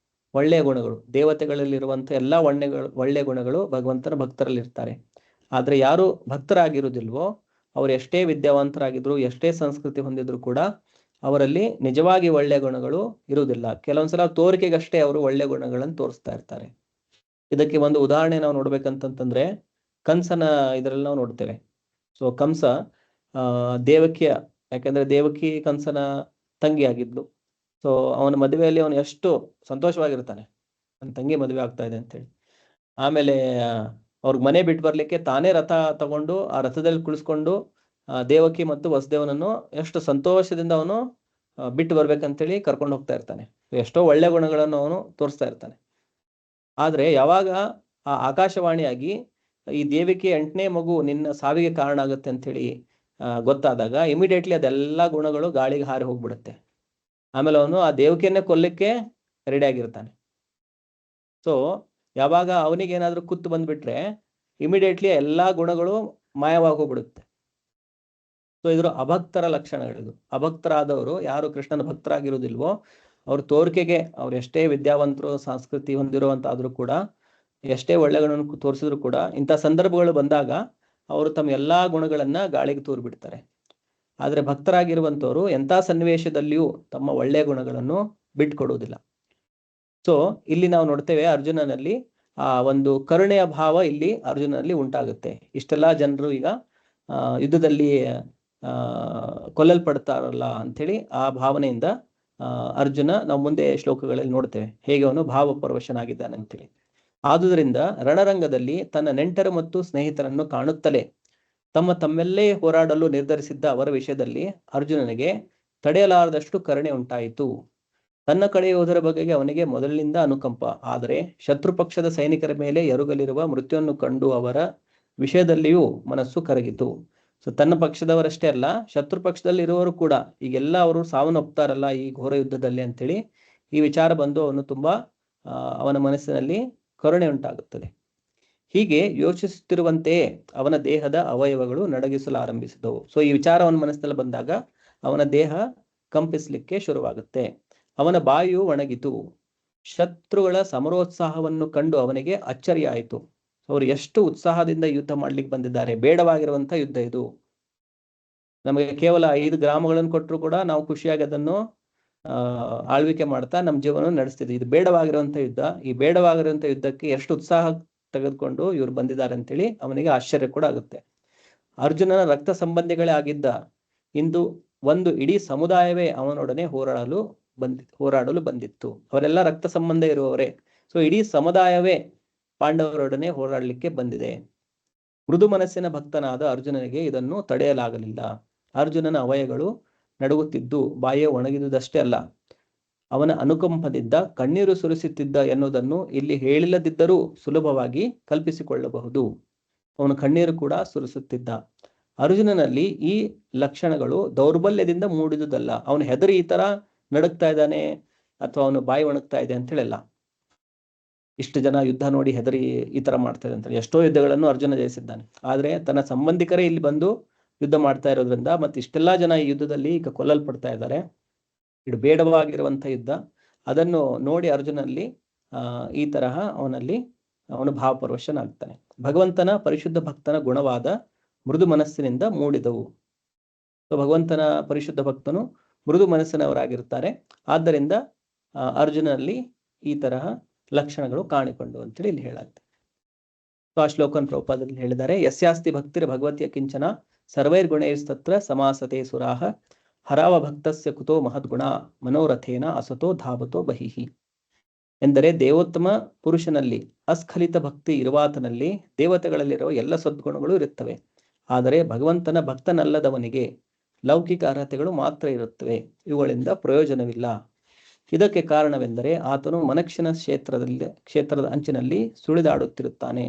Speaker 1: ಒಳ್ಳೆಯ ಗುಣಗಳು, ದೇವತೆಗಳಲ್ಲಿರುವಂತ ಎಲ್ಲಾ ಒಳ್ಳೆಯ ಗುಣಗಳು ಭಗವಂತನ ಭಕ್ತರಲ್ಲಿ ಇರ್ತಾರೆ. ಆದ್ರೆ ಯಾರು ಭಕ್ತರಾಗಿರುವುದಿಲ್ವೋ ಅವ್ರು ಎಷ್ಟೇ ವಿದ್ಯಾವಂತರಾಗಿದ್ರು, ಎಷ್ಟೇ ಸಂಸ್ಕೃತಿ ಹೊಂದಿದ್ರು ಕೂಡ ಅವರಲ್ಲಿ ನಿಜವಾಗಿ ಒಳ್ಳೆಯ ಗುಣಗಳು ಇರುವುದಿಲ್ಲ. ಕೆಲವೊಂದ್ಸಲ ತೋರಿಕೆಗಷ್ಟೇ ಅವರು ಒಳ್ಳೆಯ ಗುಣಗಳನ್ನು ತೋರಿಸ್ತಾ ಇರ್ತಾರೆ. ಇದಕ್ಕೆ ಒಂದು ಉದಾಹರಣೆ ನಾವು ನೋಡ್ಬೇಕಂತಂದ್ರೆ ಕಂಸನ ಇದರಲ್ಲಿ ನಾವು ನೋಡ್ತೇವೆ. ಸೊ ಕಂಸ ದೇವಕಿಯ, ಯಾಕಂದ್ರೆ ದೇವಕಿ ಕಂಸನ ತಂಗಿ ಆಗಿದ್ಲು. ಸೊ ಅವನ ಮದುವೆಯಲ್ಲಿ ಅವನು ಎಷ್ಟು ಸಂತೋಷವಾಗಿರ್ತಾನೆ. ನನ್ನ ತಂಗಿ ಮದುವೆ ಆಗ್ತಾ ಇದೆ ಅಂತೇಳಿ. ಆಮೇಲೆ ಅವ್ರಿಗೆ ಮನೆ ಬಿಟ್ಟು ಬರ್ಲಿಕ್ಕೆ ತಾನೇ ರಥ ತಗೊಂಡು ಆ ರಥದಲ್ಲಿ ಕುಳಿಸ್ಕೊಂಡು ದೇವಕಿ ಮತ್ತು ವಸುದೇವನನ್ನು ಎಷ್ಟು ಸಂತೋಷದಿಂದ ಅವನು ಬಿಟ್ಟು ಬರ್ಬೇಕಂತೇಳಿ ಕರ್ಕೊಂಡು ಹೋಗ್ತಾ ಇರ್ತಾನೆ. ಎಷ್ಟೋ ಒಳ್ಳೆ ಗುಣಗಳನ್ನು ಅವನು ತೋರಿಸ್ತಾ ಇರ್ತಾನೆ. ಆದ್ರೆ ಯಾವಾಗ ಆ ಆಕಾಶವಾಣಿಯಾಗಿ ಈ ದೇವಿಕೆ 8ನೇ ಮಗು ನಿನ್ನ ಸಾವಿಗೆ ಕಾರಣ ಆಗುತ್ತೆ ಅಂತೇಳಿ ಗೊತ್ತಾದಾಗ ಇಮಿಡಿಯೇಟ್ಲಿ ಅದೆಲ್ಲ ಗುಣಗಳು ಗಾಳಿಗೆ ಹಾರಿ ಹೋಗ್ಬಿಡುತ್ತೆ. ಆಮೇಲೆ ಅವನು ಆ ದೇವಕಿಯನ್ನೇ ಕೊಲ್ಲಿಕ್ಕೆ ರೆಡಿ ಆಗಿರ್ತಾನೆ. ಸೊ ಯಾವಾಗ ಅವನಿಗೆ ಏನಾದ್ರೂ ಕುತ್ತು ಬಂದ್ಬಿಟ್ರೆ ಇಮಿಡಿಯೇಟ್ಲಿ ಎಲ್ಲಾ ಗುಣಗಳು ಮಾಯವಾಗಿ ಹೋಗ್ಬಿಡುತ್ತೆ. ಸೊ ಇದ್ರ ಅಭಕ್ತರ ಲಕ್ಷಣಗಳಿದು. ಅಭಕ್ತರಾದವರು ಯಾರು ಕೃಷ್ಣನ ಭಕ್ತರಾಗಿರೋದಿಲ್ವೋ ಅವ್ರ ತೋರಿಕೆಗೆ ಅವ್ರು ಎಷ್ಟೇ ವಿದ್ಯಾವಂತರು, ಸಂಸ್ಕೃತಿ ಹೊಂದಿರುವಂತಾದ್ರೂ ಕೂಡ, ಎಷ್ಟೇ ಒಳ್ಳೆಗಳನ್ನು ತೋರಿಸಿದ್ರು ಕೂಡ ಇಂಥ ಸಂದರ್ಭಗಳು ಬಂದಾಗ ಅವರು ತಮ್ಮ ಎಲ್ಲಾ ಗುಣಗಳನ್ನ ಗಾಳಿಗೆ ತೂರು ಬಿಡ್ತಾರೆ. ಆದ್ರೆ ಭಕ್ತರಾಗಿರುವಂತವರು ಎಂಥ ಸನ್ನಿವೇಶದಲ್ಲಿಯೂ ತಮ್ಮ ಒಳ್ಳೆಯ ಗುಣಗಳನ್ನು ಬಿಟ್ಕೊಡುವುದಿಲ್ಲ. ಸೊ ಇಲ್ಲಿ ನಾವು ನೋಡ್ತೇವೆ ಅರ್ಜುನನಲ್ಲಿ ಆ ಒಂದು ಕರುಣೆಯ ಭಾವ ಇಲ್ಲಿ ಅರ್ಜುನನಲ್ಲಿ ಉಂಟಾಗುತ್ತೆ. ಇಷ್ಟೆಲ್ಲಾ ಜನರು ಈಗ ಯುದ್ಧದಲ್ಲಿ ಕೊಲ್ಲಲ್ಪಡ್ತಾರಲ್ಲ ಅಂಥೇಳಿ ಆ ಭಾವನೆಯಿಂದ ಅರ್ಜುನ ನಾವು ಮುಂದೆ ಶ್ಲೋಕಗಳಲ್ಲಿ ನೋಡ್ತೇವೆ ಹೇಗೆ ಅವನು ಭಾವಪರವಶನಾಗಿದ್ದಾನೆ ಅಂತೇಳಿ. ಆದುದರಿಂದ ರಣರಂಗದಲ್ಲಿ ತನ್ನ ನೆಂಟರು ಮತ್ತು ಸ್ನೇಹಿತರನ್ನು ಕಾಣುತ್ತಲೇ ತಮ್ಮೆಲ್ಲೇ ಹೋರಾಡಲು ನಿರ್ಧರಿಸಿದ್ದ ಅವರ ವಿಷಯದಲ್ಲಿ ಅರ್ಜುನನಿಗೆ ತಡೆಯಲಾರದಷ್ಟು ಕರುಣೆ ಉಂಟಾಯಿತು. ತನ್ನ ಕಡೆ ಯೋಧರ ಬಗೆಗೆ ಅವನಿಗೆ ಮೊದಲಿನಿಂದ ಅನುಕಂಪ. ಆದರೆ ಶತ್ರು ಪಕ್ಷದ ಸೈನಿಕರ ಮೇಲೆ ಎರಗಲಿರುವ ಮೃತ್ಯುವನ್ನು ಕಂಡು ಅವರ ವಿಷಯದಲ್ಲಿಯೂ ಮನಸ್ಸು ಕರಗಿತು. ಸೊ ತನ್ನ ಪಕ್ಷದವರಷ್ಟೇ ಅಲ್ಲ, ಶತ್ರು ಪಕ್ಷದಲ್ಲಿ ಇರುವವರು ಕೂಡ ಈಗೆಲ್ಲ ಅವರು ಸಾವನ್ನಪ್ತಾರಲ್ಲ ಈ ಘೋರ ಯುದ್ಧದಲ್ಲಿ ಅಂತೇಳಿ ಈ ವಿಚಾರ ಬಂದು ಅವನು ತುಂಬಾ ಅವನ ಮನಸ್ಸಿನಲ್ಲಿ ಕರುಣೆ ಉಂಟಾಗುತ್ತದೆ. ಹೀಗೆ ಯೋಚಿಸುತ್ತಿರುವಂತೆಯೇ ಅವನ ದೇಹದ ಅವಯವಗಳು ನಡಗಿಸಲು ಆರಂಭಿಸಿದವು. ಸೊ ಈ ವಿಚಾರ ಅವನ ಮನಸ್ಸಿನಲ್ಲಿ ಬಂದಾಗ ಅವನ ದೇಹ ಕಂಪಿಸ್ಲಿಕ್ಕೆ ಶುರುವಾಗುತ್ತೆ. ಅವನ ಬಾಯಿಯು ಒಣಗಿತು. ಶತ್ರುಗಳ ಸಮರೋತ್ಸಾಹವನ್ನು ಕಂಡು ಅವನಿಗೆ ಅಚ್ಚರಿಯಾಯಿತು. ಅವರು ಎಷ್ಟು ಉತ್ಸಾಹದಿಂದ ಯುದ್ಧ ಮಾಡ್ಲಿಕ್ಕೆ ಬಂದಿದ್ದಾರೆ. ಬೇಡವಾಗಿರುವಂತ ಯುದ್ಧ ಇದು. ನಮಗೆ ಕೇವಲ 5 ಗ್ರಾಮಗಳನ್ನು ಕೊಟ್ಟರು ಕೂಡ ನಾವು ಖುಷಿಯಾಗಿ ಅದನ್ನು ಆಳ್ವಿಕೆ ಮಾಡ್ತಾ ನಮ್ಮ ಜೀವನ ನಡೆಸ್ತಿದ್ವಿ. ಇದು ಬೇಡವಾಗಿರುವಂತ ಯುದ್ಧ. ಈ ಬೇಡವಾಗಿರುವಂತ ಯುದ್ಧಕ್ಕೆ ಎಷ್ಟು ಉತ್ಸಾಹ ತೆಗೆದುಕೊಂಡು ಇವ್ರು ಬಂದಿದ್ದಾರೆ ಅಂತೇಳಿ ಅವನಿಗೆ ಆಶ್ಚರ್ಯ ಕೂಡ ಆಗುತ್ತೆ. ಅರ್ಜುನನ ರಕ್ತ ಸಂಬಂಧಿಗಳೇ ಆಗಿದ್ದ ಇಂದು ಒಂದು ಇಡೀ ಸಮುದಾಯವೇ ಅವನೊಡನೆ ಹೋರಾಡಲು ಬಂದಿತ್ತು. ಅವರೆಲ್ಲ ರಕ್ತ ಸಂಬಂಧ ಇರುವವರೇ. ಸೊ ಇಡೀ ಸಮುದಾಯವೇ ಪಾಂಡವರೊಡನೆ ಹೋರಾಡಲಿಕ್ಕೆ ಬಂದಿದೆ. ಮೃದು ಮನಸ್ಸಿನ ಭಕ್ತನಾದ ಅರ್ಜುನನಿಗೆ ಇದನ್ನು ತಡೆಯಲಾಗಲಿಲ್ಲ. ಅರ್ಜುನನ ಅವಯಗಳು ನಡುಗುತ್ತಿದ್ದು ಬಾಯೇ ಒಣಗಿದುದಷ್ಟೇ ಅಲ್ಲ, ಅವನ ಅನುಕಂಪದಿಂದ ಕಣ್ಣೀರು ಸುರಿಸುತ್ತಿದ್ದ ಎನ್ನುವುದನ್ನು ಇಲ್ಲಿ ಹೇಳಿಲ್ಲದಿದ್ದರೂ ಸುಲಭವಾಗಿ ಕಲ್ಪಿಸಿಕೊಳ್ಳಬಹುದು. ಅವನು ಕಣ್ಣೀರು ಕೂಡ ಸುರಿಸುತ್ತಿದ್ದ. ಅರ್ಜುನನಲ್ಲಿ ಈ ಲಕ್ಷಣಗಳು ದೌರ್ಬಲ್ಯದಿಂದ ಮೂಡಿದುದಲ್ಲ. ಅವನು ಹೆದರಿ ಈ ತರ ನಡುಗ್ತಾ ಇದ್ದಾನೆ ಅಥವಾ ಅವನು ಬಾಯಿ ಒಣಗ್ತಾ ಇದೆ ಅಂತ ಹೇಳಲ್ಲ. ಇಷ್ಟು ಜನ ಯುದ್ಧ ನೋಡಿ ಹೆದರಿ ಈ ತರ ಮಾಡ್ತಾ ಇದೆ ಅಂತ. ಎಷ್ಟೋ ಯುದ್ಧಗಳನ್ನು ಅರ್ಜುನ ಜಯಿಸಿದ್ದಾನೆ. ಆದ್ರೆ ತನ್ನ ಸಂಬಂಧಿಕರೇ ಇಲ್ಲಿ ಬಂದು ಯುದ್ಧ ಮಾಡ್ತಾ ಇರೋದ್ರಿಂದ ಮತ್ತೆ ಇಷ್ಟೆಲ್ಲಾ ಜನ ಈ ಯುದ್ಧದಲ್ಲಿ ಈಗ ಕೊಲ್ಲಲ್ಪಡ್ತಾ ಇದ್ದಾರೆ. ಇದು ಬೇಡವಾಗಿರುವಂತ ಯುದ್ಧ. ಅದನ್ನು ನೋಡಿ ಅರ್ಜುನಲ್ಲಿ ಈ ತರಹ ಅವನು ಭಾವಪರವಶನಾಗ್ತಾನೆ. ಭಗವಂತನ ಪರಿಶುದ್ಧ ಭಕ್ತನ ಗುಣವಾದ ಮೃದು ಮನಸ್ಸಿನಿಂದ ಮೂಡಿದವು. ಸೊ ಭಗವಂತನ ಪರಿಶುದ್ಧ ಭಕ್ತನು ಮೃದು ಮನಸ್ಸಿನವರಾಗಿರ್ತಾರೆ. ಆದ್ದರಿಂದ ಅರ್ಜುನಲ್ಲಿ ಈ ತರಹ ಲಕ್ಷಣಗಳು ಕಾಣಿಕೊಂಡು ಅಂತೇಳಿ ಇಲ್ಲಿ ಹೇಳಾಗ್ತದೆ. ಸೊ ಆ ಶ್ಲೋಕನ್ ಪ್ರಭುಪಾದಲ್ಲಿ ಹೇಳಿದ್ದಾರೆ, ಯಸ್ಯಾಸ್ತಿ ಭಕ್ತಿರ ಭಗವತಿಯ ಕಿಂಚನ ಸರ್ವೈರ್ಗುಣೈಸ್ತತ್ರ ಸಮಾಸತೆ ಸುರಾಹ ಹರಾವ ಭಕ್ತಸ್ಯ ಕುತೋ ಮಹದ್ಗುಣ ಮನೋರಥೇನ ಅಸತೋ ಧಾವತೋ ಬಹಿಹಿ. ಎಂದರೆ ದೇವೋತ್ತಮ ಪುರುಷನಲ್ಲಿ ಅಸ್ಖಲಿತ ಭಕ್ತಿ ಇರುವಾತನಲ್ಲಿ ದೇವತೆಗಳಲ್ಲಿರುವ ಎಲ್ಲ ಸದ್ಗುಣಗಳು ಇರುತ್ತವೆ. ಆದರೆ ಭಗವಂತನ ಭಕ್ತನಲ್ಲದವನಿಗೆ ಲೌಕಿಕ ಅರ್ಹತೆಗಳು ಮಾತ್ರ ಇರುತ್ತವೆ. ಇವುಗಳಿಂದ ಪ್ರಯೋಜನವಿಲ್ಲ. ಇದಕ್ಕೆ ಕಾರಣವೆಂದರೆ ಆತನು ಮನಕ್ಷಿನ ಕ್ಷೇತ್ರದ ಅಂಚಿನಲ್ಲಿ ಸುಳಿದಾಡುತ್ತಿರುತ್ತಾನೆ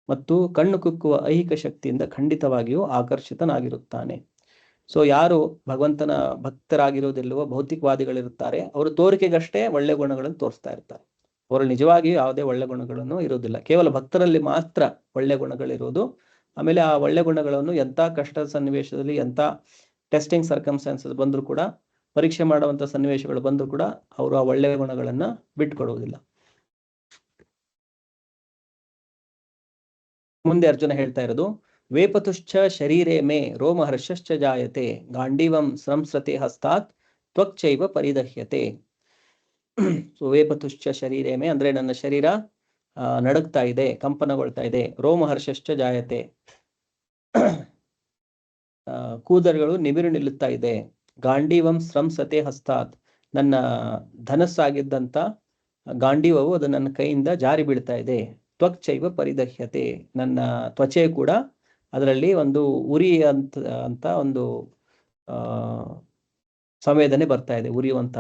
Speaker 1: ಮತ್ತು ಕಣ್ಣು ಕುಕ್ಕುವ ಐಹಿಕ ಶಕ್ತಿಯಿಂದ ಖಂಡಿತವಾಗಿಯೂ ಆಕರ್ಷಿತನಾಗಿರುತ್ತಾನೆ. ಸೊ ಯಾರು ಭಗವಂತನ ಭಕ್ತರಾಗಿರೋದಿಲ್ಲವೋ ಭೌತಿಕವಾದಿಗಳಿರುತ್ತಾರೆ, ಅವರು ತೋರಿಕೆಗಷ್ಟೇ ಒಳ್ಳೆ ಗುಣಗಳನ್ನು ತೋರಿಸ್ತಾ ಇರ್ತಾರೆ. ಅವರು ನಿಜವಾಗಿಯೂ ಯಾವುದೇ ಒಳ್ಳೆ ಗುಣಗಳನ್ನು ಇರೋದಿಲ್ಲ. ಕೇವಲ ಭಕ್ತರಲ್ಲಿ ಮಾತ್ರ ಒಳ್ಳೆ ಗುಣಗಳಿರೋದು. ಆಮೇಲೆ ಆ ಒಳ್ಳೆ ಗುಣಗಳನ್ನು ಎಂಥ ಕಷ್ಟದ ಸನ್ನಿವೇಶದಲ್ಲಿ, ಎಂಥ ಟೆಸ್ಟಿಂಗ್ ಸರ್ಕಮ್ಸ್ಟಾನ್ಸಸ್ ಬಂದರೂ ಕೂಡ, ಪರೀಕ್ಷೆ ಮಾಡುವಂಥ ಸನ್ನಿವೇಶಗಳು ಬಂದರೂ ಕೂಡ ಅವರು ಆ ಒಳ್ಳೆಯ ಗುಣಗಳನ್ನ ಬಿಟ್ಕೊಡುವುದಿಲ್ಲ. ಮುಂದೆ ಅರ್ಜುನ ಹೇಳ್ತಾ ಇರೋದು, ವೇಪತುಶ್ಚ ಶರೀರೇ ಮೇ ರೋಮಹರ್ಷಶ್ಚ ಜಾಯತೆ ಗಾಂಡೀವಂ ಸಂಸ್ರತೆ ಹಸ್ತಾತ್ ತ್ವಕ್ಚೈವ ಪರಿದಹ್ಯತೆ. ಸೊ ವೇಪತುಶ್ಚ ಶರೀರೇ ಮೇ ಅಂದ್ರೆ ನನ್ನ ಶರೀರ ನಡುಗ್ತಾ ಇದೆ, ಕಂಪನಗೊಳ್ತಾ ಇದೆ. ರೋಮಹರ್ಷಶ್ಚ ಜಾಯತೆ, ಕೂದಲುಗಳು ನಿಮಿರು ನಿಲ್ಲುತ್ತಾ ಇದೆ. ಗಾಂಡೀವಂ ಸಂಸತೆ ಹಸ್ತಾತ್, ನನ್ನ ಧನಸ್ಸಾಗಿದ್ದಂತ ಗಾಂಡೀವವು ಅದು ನನ್ನ ಕೈಯಿಂದ ಜಾರಿ ಬೀಳ್ತಾ ಇದೆ. ತ್ವಕ್ಚೈವ ಪರಿದಹ್ಯತೆ, ನನ್ನ ತ್ವಚೆ ಕೂಡ ಅದರಲ್ಲಿ ಒಂದು ಉರಿ ಅಂತ ಒಂದು ಸಂವೇದನೆ ಬರ್ತಾ ಇದೆ, ಉರಿಯುವಂತ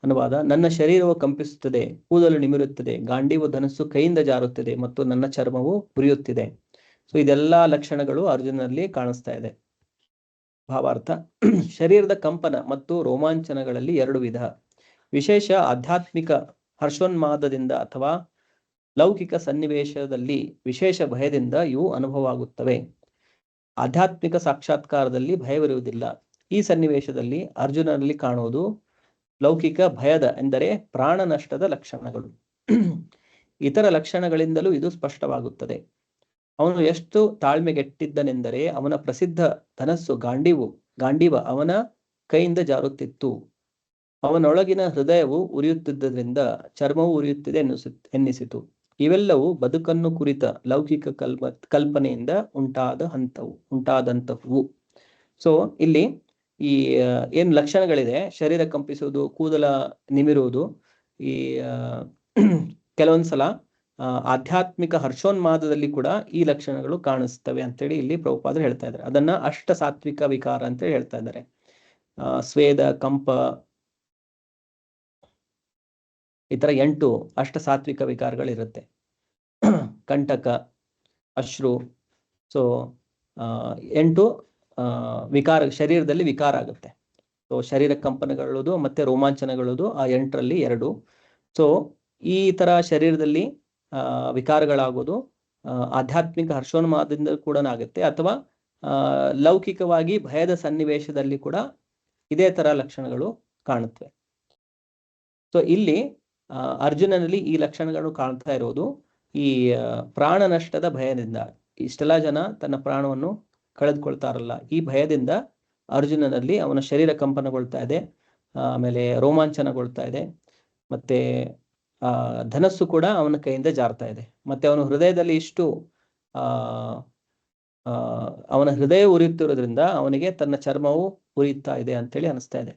Speaker 1: ಅನುವಾದ. ನನ್ನ ಶರೀರವು ಕಂಪಿಸುತ್ತದೆ, ಕೂದಲು ನಿಮಿರುತ್ತದೆ, ಗಾಂಡೀವ ಧನಸ್ಸು ಕೈಯಿಂದ ಜಾರುತ್ತದೆ ಮತ್ತು ನನ್ನ ಚರ್ಮವು ಉರಿಯುತ್ತಿದೆ. ಸೊ ಇದೆಲ್ಲಾ ಲಕ್ಷಣಗಳು ಅರ್ಜುನಲ್ಲಿ ಕಾಣಿಸ್ತಾ ಇದೆ. ಭಾವಾರ್ಥ: ಶರೀರದ ಕಂಪನ ಮತ್ತು ರೋಮಾಂಚನಗಳಲ್ಲಿ ಎರಡು ವಿಧ. ವಿಶೇಷ ಆಧ್ಯಾತ್ಮಿಕ ಹರ್ಷೋನ್ಮಾದದಿಂದ ಅಥವಾ ಲೌಕಿಕ ಸನ್ನಿವೇಶದಲ್ಲಿ ವಿಶೇಷ ಭಯದಿಂದ ಇವು ಅನುಭವವಾಗುತ್ತವೆ. ಆಧ್ಯಾತ್ಮಿಕ ಸಾಕ್ಷಾತ್ಕಾರದಲ್ಲಿ ಭಯವಿರುವುದಿಲ್ಲ. ಈ ಸನ್ನಿವೇಶದಲ್ಲಿ ಅರ್ಜುನನಲ್ಲಿ ಕಾಣುವುದು ಲೌಕಿಕ ಭಯದ ಎಂದರೆ ಪ್ರಾಣ ನಷ್ಟದ ಲಕ್ಷಣಗಳು. ಇತರ ಲಕ್ಷಣಗಳಿಂದಲೂ ಇದು ಸ್ಪಷ್ಟವಾಗುತ್ತದೆ. ಅವನು ಎಷ್ಟು ತಾಳ್ಮೆಗೆಟ್ಟಿದ್ದನೆಂದರೆ ಅವನ ಪ್ರಸಿದ್ಧ ಧನಸ್ಸು ಗಾಂಡೀವ ಅವನ ಕೈಯಿಂದ ಜಾರುತ್ತಿತ್ತು. ಅವನೊಳಗಿನ ಹೃದಯವು ಉರಿಯುತ್ತಿದ್ದರಿಂದ ಚರ್ಮವು ಉರಿಯುತ್ತಿದೆ ಎನ್ನಿಸಿತು. ಇವೆಲ್ಲವೂ ಬದುಕನ್ನು ಕುರಿತ ಲೌಕಿಕ ಕಲ್ಪನೆಯಿಂದ ಉಂಟಾದಂತಹವು. ಸೊ ಇಲ್ಲಿ ಈ ಏನು ಲಕ್ಷಣಗಳಿದೆ, ಶರೀರ ಕಂಪಿಸುವುದು, ಕೂದಲ ನಿಮಿರುವುದು, ಈ ಕೆಲವೊಂದ್ಸಲ ಆಧ್ಯಾತ್ಮಿಕ ಹರ್ಷೋನ್ಮಾದದಲ್ಲಿ ಕೂಡ ಈ ಲಕ್ಷಣಗಳು ಕಾಣಿಸ್ತವೆ ಅಂತೇಳಿ ಇಲ್ಲಿ ಪ್ರಭುಪಾದರು ಹೇಳ್ತಾ ಇದ್ದಾರೆ. ಅದನ್ನ ಅಷ್ಟ ಸಾತ್ವಿಕ ವಿಕಾರ ಅಂತೇಳಿ ಹೇಳ್ತಾ ಇದ್ದಾರೆ. ಸ್ವೇದ, ಕಂಪ, ಈ ತರ 8 ಅಷ್ಟ ಸಾತ್ವಿಕ ವಿಕಾರಗಳಿರುತ್ತೆ. ಕಂಟಕ, ಅಶ್ರು, ಸೊ 8 ವಿಕಾರ ಶರೀರದಲ್ಲಿ ವಿಕಾರ ಆಗುತ್ತೆ. ಸೊ ಶರೀರ ಕಂಪನಗಳದು ಮತ್ತೆ ರೋಮಾಂಚನಗಳದು ಆ 8ರಲ್ಲಿ 2. ಸೊ ಈ ತರ ಶರೀರದಲ್ಲಿ ವಿಕಾರಗಳಾಗೋದು ಆಧ್ಯಾತ್ಮಿಕ ಹರ್ಷೋನ್ಮಾದದಿಂದ ಕೂಡ ಆಗುತ್ತೆ, ಅಥವಾ ಲೌಕಿಕವಾಗಿ ಭಯದ ಸನ್ನಿವೇಶದಲ್ಲಿ ಕೂಡ ಇದೇ ತರ ಲಕ್ಷಣಗಳು ಕಾಣುತ್ತವೆ. ಸೊ ಇಲ್ಲಿ ಅರ್ಜುನನಲ್ಲಿ ಈ ಲಕ್ಷಣಗಳು ಕಾಣ್ತಾ ಇರೋದು ಈ ಪ್ರಾಣ ನಷ್ಟದ ಭಯದಿಂದ. ಇಷ್ಟೆಲ್ಲ ಜನ ತನ್ನ ಪ್ರಾಣವನ್ನು ಕಳೆದುಕೊಳ್ತಾರಲ್ಲ, ಈ ಭಯದಿಂದ ಅರ್ಜುನನಲ್ಲಿ ಅವನ ಶರೀರ ಕಂಪನಗೊಳ್ತಾ ಇದೆ, ಆಮೇಲೆ ರೋಮಾಂಚನಗೊಳ್ತಾ ಇದೆ, ಮತ್ತೆ ಧನಸ್ಸು ಕೂಡ ಅವನ ಕೈಯಿಂದ ಜಾರ್ತಾ ಇದೆ, ಮತ್ತೆ ಅವನ ಹೃದಯದಲ್ಲಿ ಇಷ್ಟು ಅವನ ಹೃದಯ ಉರಿಯುತ್ತಿರೋದ್ರಿಂದ ಅವನಿಗೆ ತನ್ನ ಚರ್ಮವು ಉರಿಯುತ್ತಾ ಇದೆ ಅಂತೇಳಿ ಅನಿಸ್ತಾ ಇದೆ.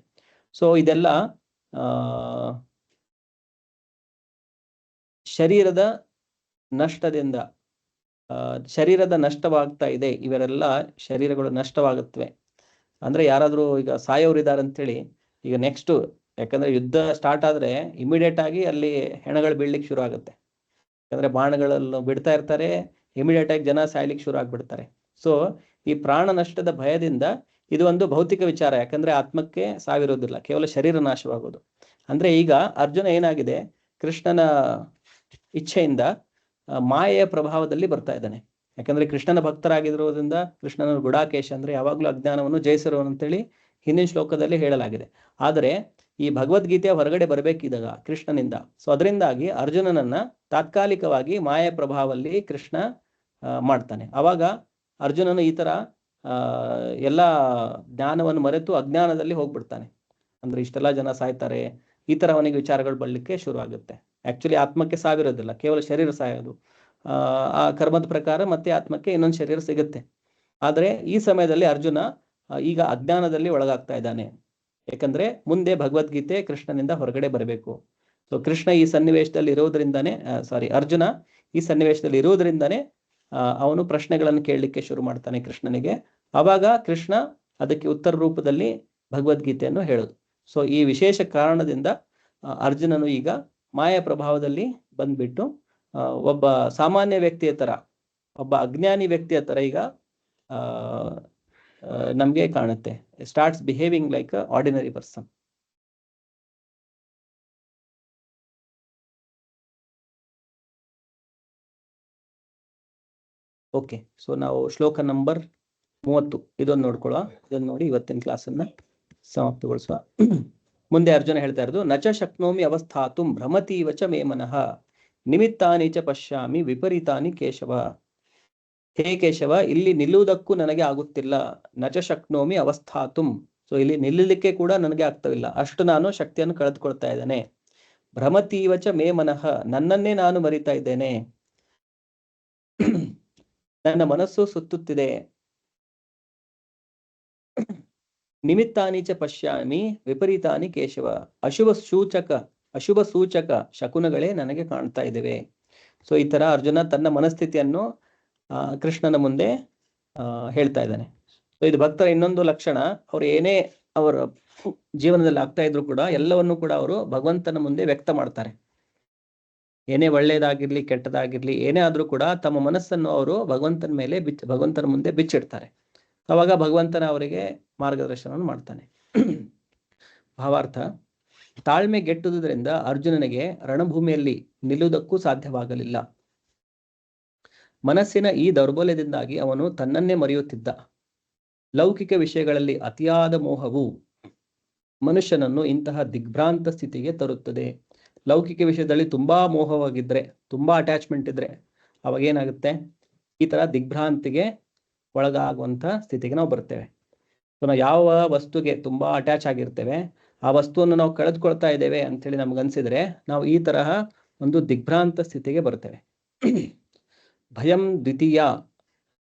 Speaker 1: ಸೊ ಇದೆಲ್ಲ ಶರೀರದ ನಷ್ಟದಿಂದ, ಶರೀರದ ನಷ್ಟವಾಗ್ತಾ ಇದೆ. ಇವೆಲ್ಲ ಶರೀರಗಳು ನಷ್ಟವಾಗುತ್ತವೆ ಅಂದ್ರೆ ಯಾರಾದ್ರೂ ಈಗ ಸಾಯೋರಿದ್ದಾರೆ ಅಂತೇಳಿ ಈಗ ನೆಕ್ಸ್ಟ್, ಯಾಕಂದ್ರೆ ಯುದ್ಧ ಸ್ಟಾರ್ಟ್ ಆದ್ರೆ ಇಮಿಡಿಯೇಟ್ ಆಗಿ ಅಲ್ಲಿ ಹೆಣಗಳು ಬೀಳ್ಲಿಕ್ಕೆ ಶುರು ಆಗುತ್ತೆ. ಯಾಕಂದ್ರೆ ಬಾಣಗಳನ್ನು ಬಿಡ್ತಾ ಇರ್ತಾರೆ, ಇಮಿಡಿಯೇಟ್ ಆಗಿ ಜನ ಸಾಯ್ಲಿಕ್ಕೆ ಶುರು ಆಗ್ಬಿಡ್ತಾರೆ. ಸೊ ಈ ಪ್ರಾಣ ನಷ್ಟದ ಭಯದಿಂದ ಇದು ಒಂದು ಭೌತಿಕ ವಿಚಾರ, ಯಾಕಂದ್ರೆ ಆತ್ಮಕ್ಕೆ ಸಾವಿರೋದಿಲ್ಲ, ಕೇವಲ ಶರೀರ ನಾಶವಾಗೋದು. ಅಂದ್ರೆ ಈಗ ಅರ್ಜುನ ಏನಾಗಿದೆ, ಕೃಷ್ಣನ ಇಚ್ಛೆಯಿಂದ ಮಾಯೆಯ ಪ್ರಭಾವದಲ್ಲಿ ಬರ್ತಾ ಇದ್ದಾನೆ. ಯಾಕಂದ್ರೆ ಕೃಷ್ಣನ ಭಕ್ತರಾಗಿರೋದ್ರಿಂದ ಕೃಷ್ಣನ ಗುಡಾಕೇಶ ಅಂದ್ರೆ ಯಾವಾಗ್ಲೂ ಅಜ್ಞಾನವನ್ನು ಜಯಿಸಿರೋನು ಅಂತೇಳಿ ಹಿಂದಿನ ಶ್ಲೋಕದಲ್ಲಿ ಹೇಳಲಾಗಿದೆ. ಆದರೆ ಈ ಭಗವದ್ಗೀತೆಯ ಹೊರಗಡೆ ಬರಬೇಕಿದಾಗ ಕೃಷ್ಣನಿಂದ, ಸೊ ಅದರಿಂದಾಗಿ ಅರ್ಜುನನನ್ನ ತಾತ್ಕಾಲಿಕವಾಗಿ ಮಾಯೆಯ ಪ್ರಭಾವದಲ್ಲಿ ಕೃಷ್ಣ ಮಾಡ್ತಾನೆ. ಅವಾಗ ಅರ್ಜುನನು ಈ ತರ ಎಲ್ಲ ಜ್ಞಾನವನ್ನು ಮರೆತು ಅಜ್ಞಾನದಲ್ಲಿ ಹೋಗ್ಬಿಡ್ತಾನೆ. ಅಂದ್ರೆ ಇಷ್ಟೆಲ್ಲ ಜನ ಸಾಯ್ತಾರೆ, ಈ ತರ ಅವನಿಗೆ ವಿಚಾರಗಳು ಬರ್ಲಿಕ್ಕೆ ಶುರು ಆಗುತ್ತೆ. ಆಕ್ಚುಲಿ ಆತ್ಮಕ್ಕೆ ಸಾವಿರೋದಿಲ್ಲ, ಕೇವಲ ಶರೀರ ಸಾಯೋದು. ಆ ಕರ್ಮದ ಪ್ರಕಾರ ಮತ್ತೆ ಆತ್ಮಕ್ಕೆ ಇನ್ನೊಂದು ಶರೀರ ಸಿಗುತ್ತೆ. ಆದ್ರೆ ಈ ಸಮಯದಲ್ಲಿ ಅರ್ಜುನ ಈಗ ಅಜ್ಞಾನದಲ್ಲಿ ಒಳಗಾಗ್ತಾ ಇದ್ದಾನೆ, ಯಾಕಂದ್ರೆ ಮುಂದೆ ಭಗವದ್ಗೀತೆ ಕೃಷ್ಣನಿಂದ ಹೊರಗಡೆ ಬರಬೇಕು. ಸೊ ಕೃಷ್ಣ ಈ ಸನ್ನಿವೇಶದಲ್ಲಿ ಇರೋದ್ರಿಂದಾನೇ ಅರ್ಜುನ ಈ ಸನ್ನಿವೇಶದಲ್ಲಿ ಇರೋದ್ರಿಂದಾನೇ ಅವನು ಪ್ರಶ್ನೆಗಳನ್ನು ಕೇಳಲಿಕ್ಕೆ ಶುರು ಮಾಡ್ತಾನೆ ಕೃಷ್ಣನಿಗೆ. ಆವಾಗ ಕೃಷ್ಣ ಅದಕ್ಕೆ ಉತ್ತರ ರೂಪದಲ್ಲಿ ಭಗವದ್ಗೀತೆಯನ್ನು ಹೇಳೋದು. ಸೊ ಈ ವಿಶೇಷ ಕಾರಣದಿಂದ ಅರ್ಜುನನು ಈಗ ಮಾಯ ಪ್ರಭಾವದಲ್ಲಿ ಬಂದ್ಬಿಟ್ಟು ಒಬ್ಬ ಸಾಮಾನ್ಯ ವ್ಯಕ್ತಿಯ ತರ, ಒಬ್ಬ ಅಜ್ಞಾನಿ ವ್ಯಕ್ತಿಯ ತರ ಈಗ ನಮ್ಗೆ ಕಾಣುತ್ತೆ. Starts behaving like a ordinary person. Okay, so ನಾವು ಶ್ಲೋಕ ನಂಬರ್ 30 ಇದೊಂದು ನೋಡ್ಕೊಳ್ಳುವ. ಇದನ್ನು ನೋಡಿ ಇವತ್ತಿನ ಕ್ಲಾಸನ್ನ ಸಮಾಪ್ತಿಗೊಳಿಸುವ. ಮುಂದೆ ಅರ್ಜುನ ಹೇಳ್ತಾ ಇರೋದು, ನಚ ಶಕ್ನೋಮಿ ಅವಸ್ಥಾತುಂ ಭ್ರಮತೀವ ಚ ಮೇ ಮನಃ ನಿಮಿತ್ತಾನಿ ಚ ಪಶ್ಯಾಮಿ ವಿಪರೀತಾನಿ ಕೇಶವ. ಹೇ ಕೇಶವ, ಇಲ್ಲಿ ನಿಲ್ಲುವುದಕ್ಕೂ ನನಗೆ ಆಗುತ್ತಿಲ್ಲ. ನಚ ಶಕ್ನೋಮಿ ಅವಸ್ಥಾತುಂ, ಸೊ ಇಲ್ಲಿ ನಿಲ್ಲಲಿಕ್ಕೆ ಕೂಡ ನನಗೆ ಆಗ್ತವಿಲ್ಲ, ಅಷ್ಟು ನಾನು ಶಕ್ತಿಯನ್ನು ಕಳೆದುಕೊಳ್ತಾ ಇದ್ದೇನೆ. ಭ್ರಮತೀವ ಚ ಮೇ ಮನಃ, ನನ್ನನ್ನೇ ನಾನು ಮರಿತಾ ಇದ್ದೇನೆ. ನನ್ನ ಮನಸ್ಸು ಸುತ್ತುತ್ತಿದೆ. ನಿಮಿತ್ತಾನಿ ಚ ಪಶ್ಯಾಮಿ ವಿಪರೀತಾನಿ ಕೇಶವ. ಅಶುಭ ಸೂಚಕ ಅಶುಭ ಸೂಚಕ ಶಕುನಗಳೇ ನನಗೆ ಕಾಣ್ತಾ ಇದ್ದೇವೆ. ಸೊ ಈ ತರ ಅರ್ಜುನ ತನ್ನ ಮನಸ್ಥಿತಿಯನ್ನು ಕೃಷ್ಣನ ಮುಂದೆ ಹೇಳ್ತಾ ಇದ್ದಾನೆ. ಸೊ ಇದು ಭಕ್ತರ ಇನ್ನೊಂದು ಲಕ್ಷಣ. ಅವ್ರು ಏನೇ ಅವರ ಜೀವನದಲ್ಲಿ ಆಗ್ತಾ ಇದ್ರು ಕೂಡ ಎಲ್ಲವನ್ನು ಕೂಡ ಅವರು ಭಗವಂತನ ಮುಂದೆ ವ್ಯಕ್ತ ಮಾಡ್ತಾರೆ. ಏನೇ ಒಳ್ಳೇದಾಗಿರ್ಲಿ ಕೆಟ್ಟದಾಗಿರ್ಲಿ ಏನೇ ಆದ್ರೂ ಕೂಡ ತಮ್ಮ ಮನಸ್ಸನ್ನು ಅವರು ಭಗವಂತನ ಮೇಲೆ ಭಗವಂತನ ಮುಂದೆ ಬಿಚ್ಚಿಡ್ತಾರೆ. ಅವಾಗ ಭಗವಂತನ ಅವರಿಗೆ ಮಾರ್ಗದರ್ಶನವನ್ನು ಮಾಡ್ತಾನೆ. ಭಾವಾರ್ಥ: ತಾಳ್ಮೆ ಗೆಟ್ಟುವುದರಿಂದ ಅರ್ಜುನನಿಗೆ ರಣಭೂಮಿಯಲ್ಲಿ ನಿಲ್ಲುವುದಕ್ಕೂ ಸಾಧ್ಯವಾಗಲಿಲ್ಲ. ಮನಸ್ಸಿನ ಈ ದೌರ್ಬಲ್ಯದಿಂದಾಗಿ ಅವನು ತನ್ನನ್ನೇ ಮರೆಯುತ್ತಿದ್ದ. ಲೌಕಿಕ ವಿಷಯಗಳಲ್ಲಿ ಅತಿಯಾದ ಮೋಹವು ಮನುಷ್ಯನನ್ನು ಇಂತಹ ದಿಗ್ಭ್ರಾಂತ ಸ್ಥಿತಿಗೆ ತರುತ್ತದೆ. ಲೌಕಿಕ ವಿಷಯದಲ್ಲಿ ತುಂಬಾ ಮೋಹವಾಗಿದ್ರೆ, ತುಂಬಾ ಅಟ್ಯಾಚ್ಮೆಂಟ್ ಇದ್ರೆ ಅವಾಗ ಏನಾಗುತ್ತೆ, ಈ ತರ ದಿಗ್ಭ್ರಾಂತಿಗೆ ಒಳಗಾಗುವಂತ ಸ್ಥಿತಿಗೆ ನಾವು ಬರ್ತೇವೆ. ಸೊ ನಾವು ಯಾವ ವಸ್ತುಗೆ ತುಂಬಾ ಅಟ್ಯಾಚ್ ಆಗಿರ್ತೇವೆ, ಆ ವಸ್ತುವನ್ನು ನಾವು ಕಳೆದುಕೊಳ್ತಾ ಇದ್ದೇವೆ ಅಂತೇಳಿ ನಮ್ಗನ್ಸಿದ್ರೆ ನಾವು ಈ ತರಹ ಒಂದು ದಿಗ್ಭ್ರಾಂತ ಸ್ಥಿತಿಗೆ ಬರ್ತೇವೆ. ಭಯಂ ದ್ವಿತೀಯ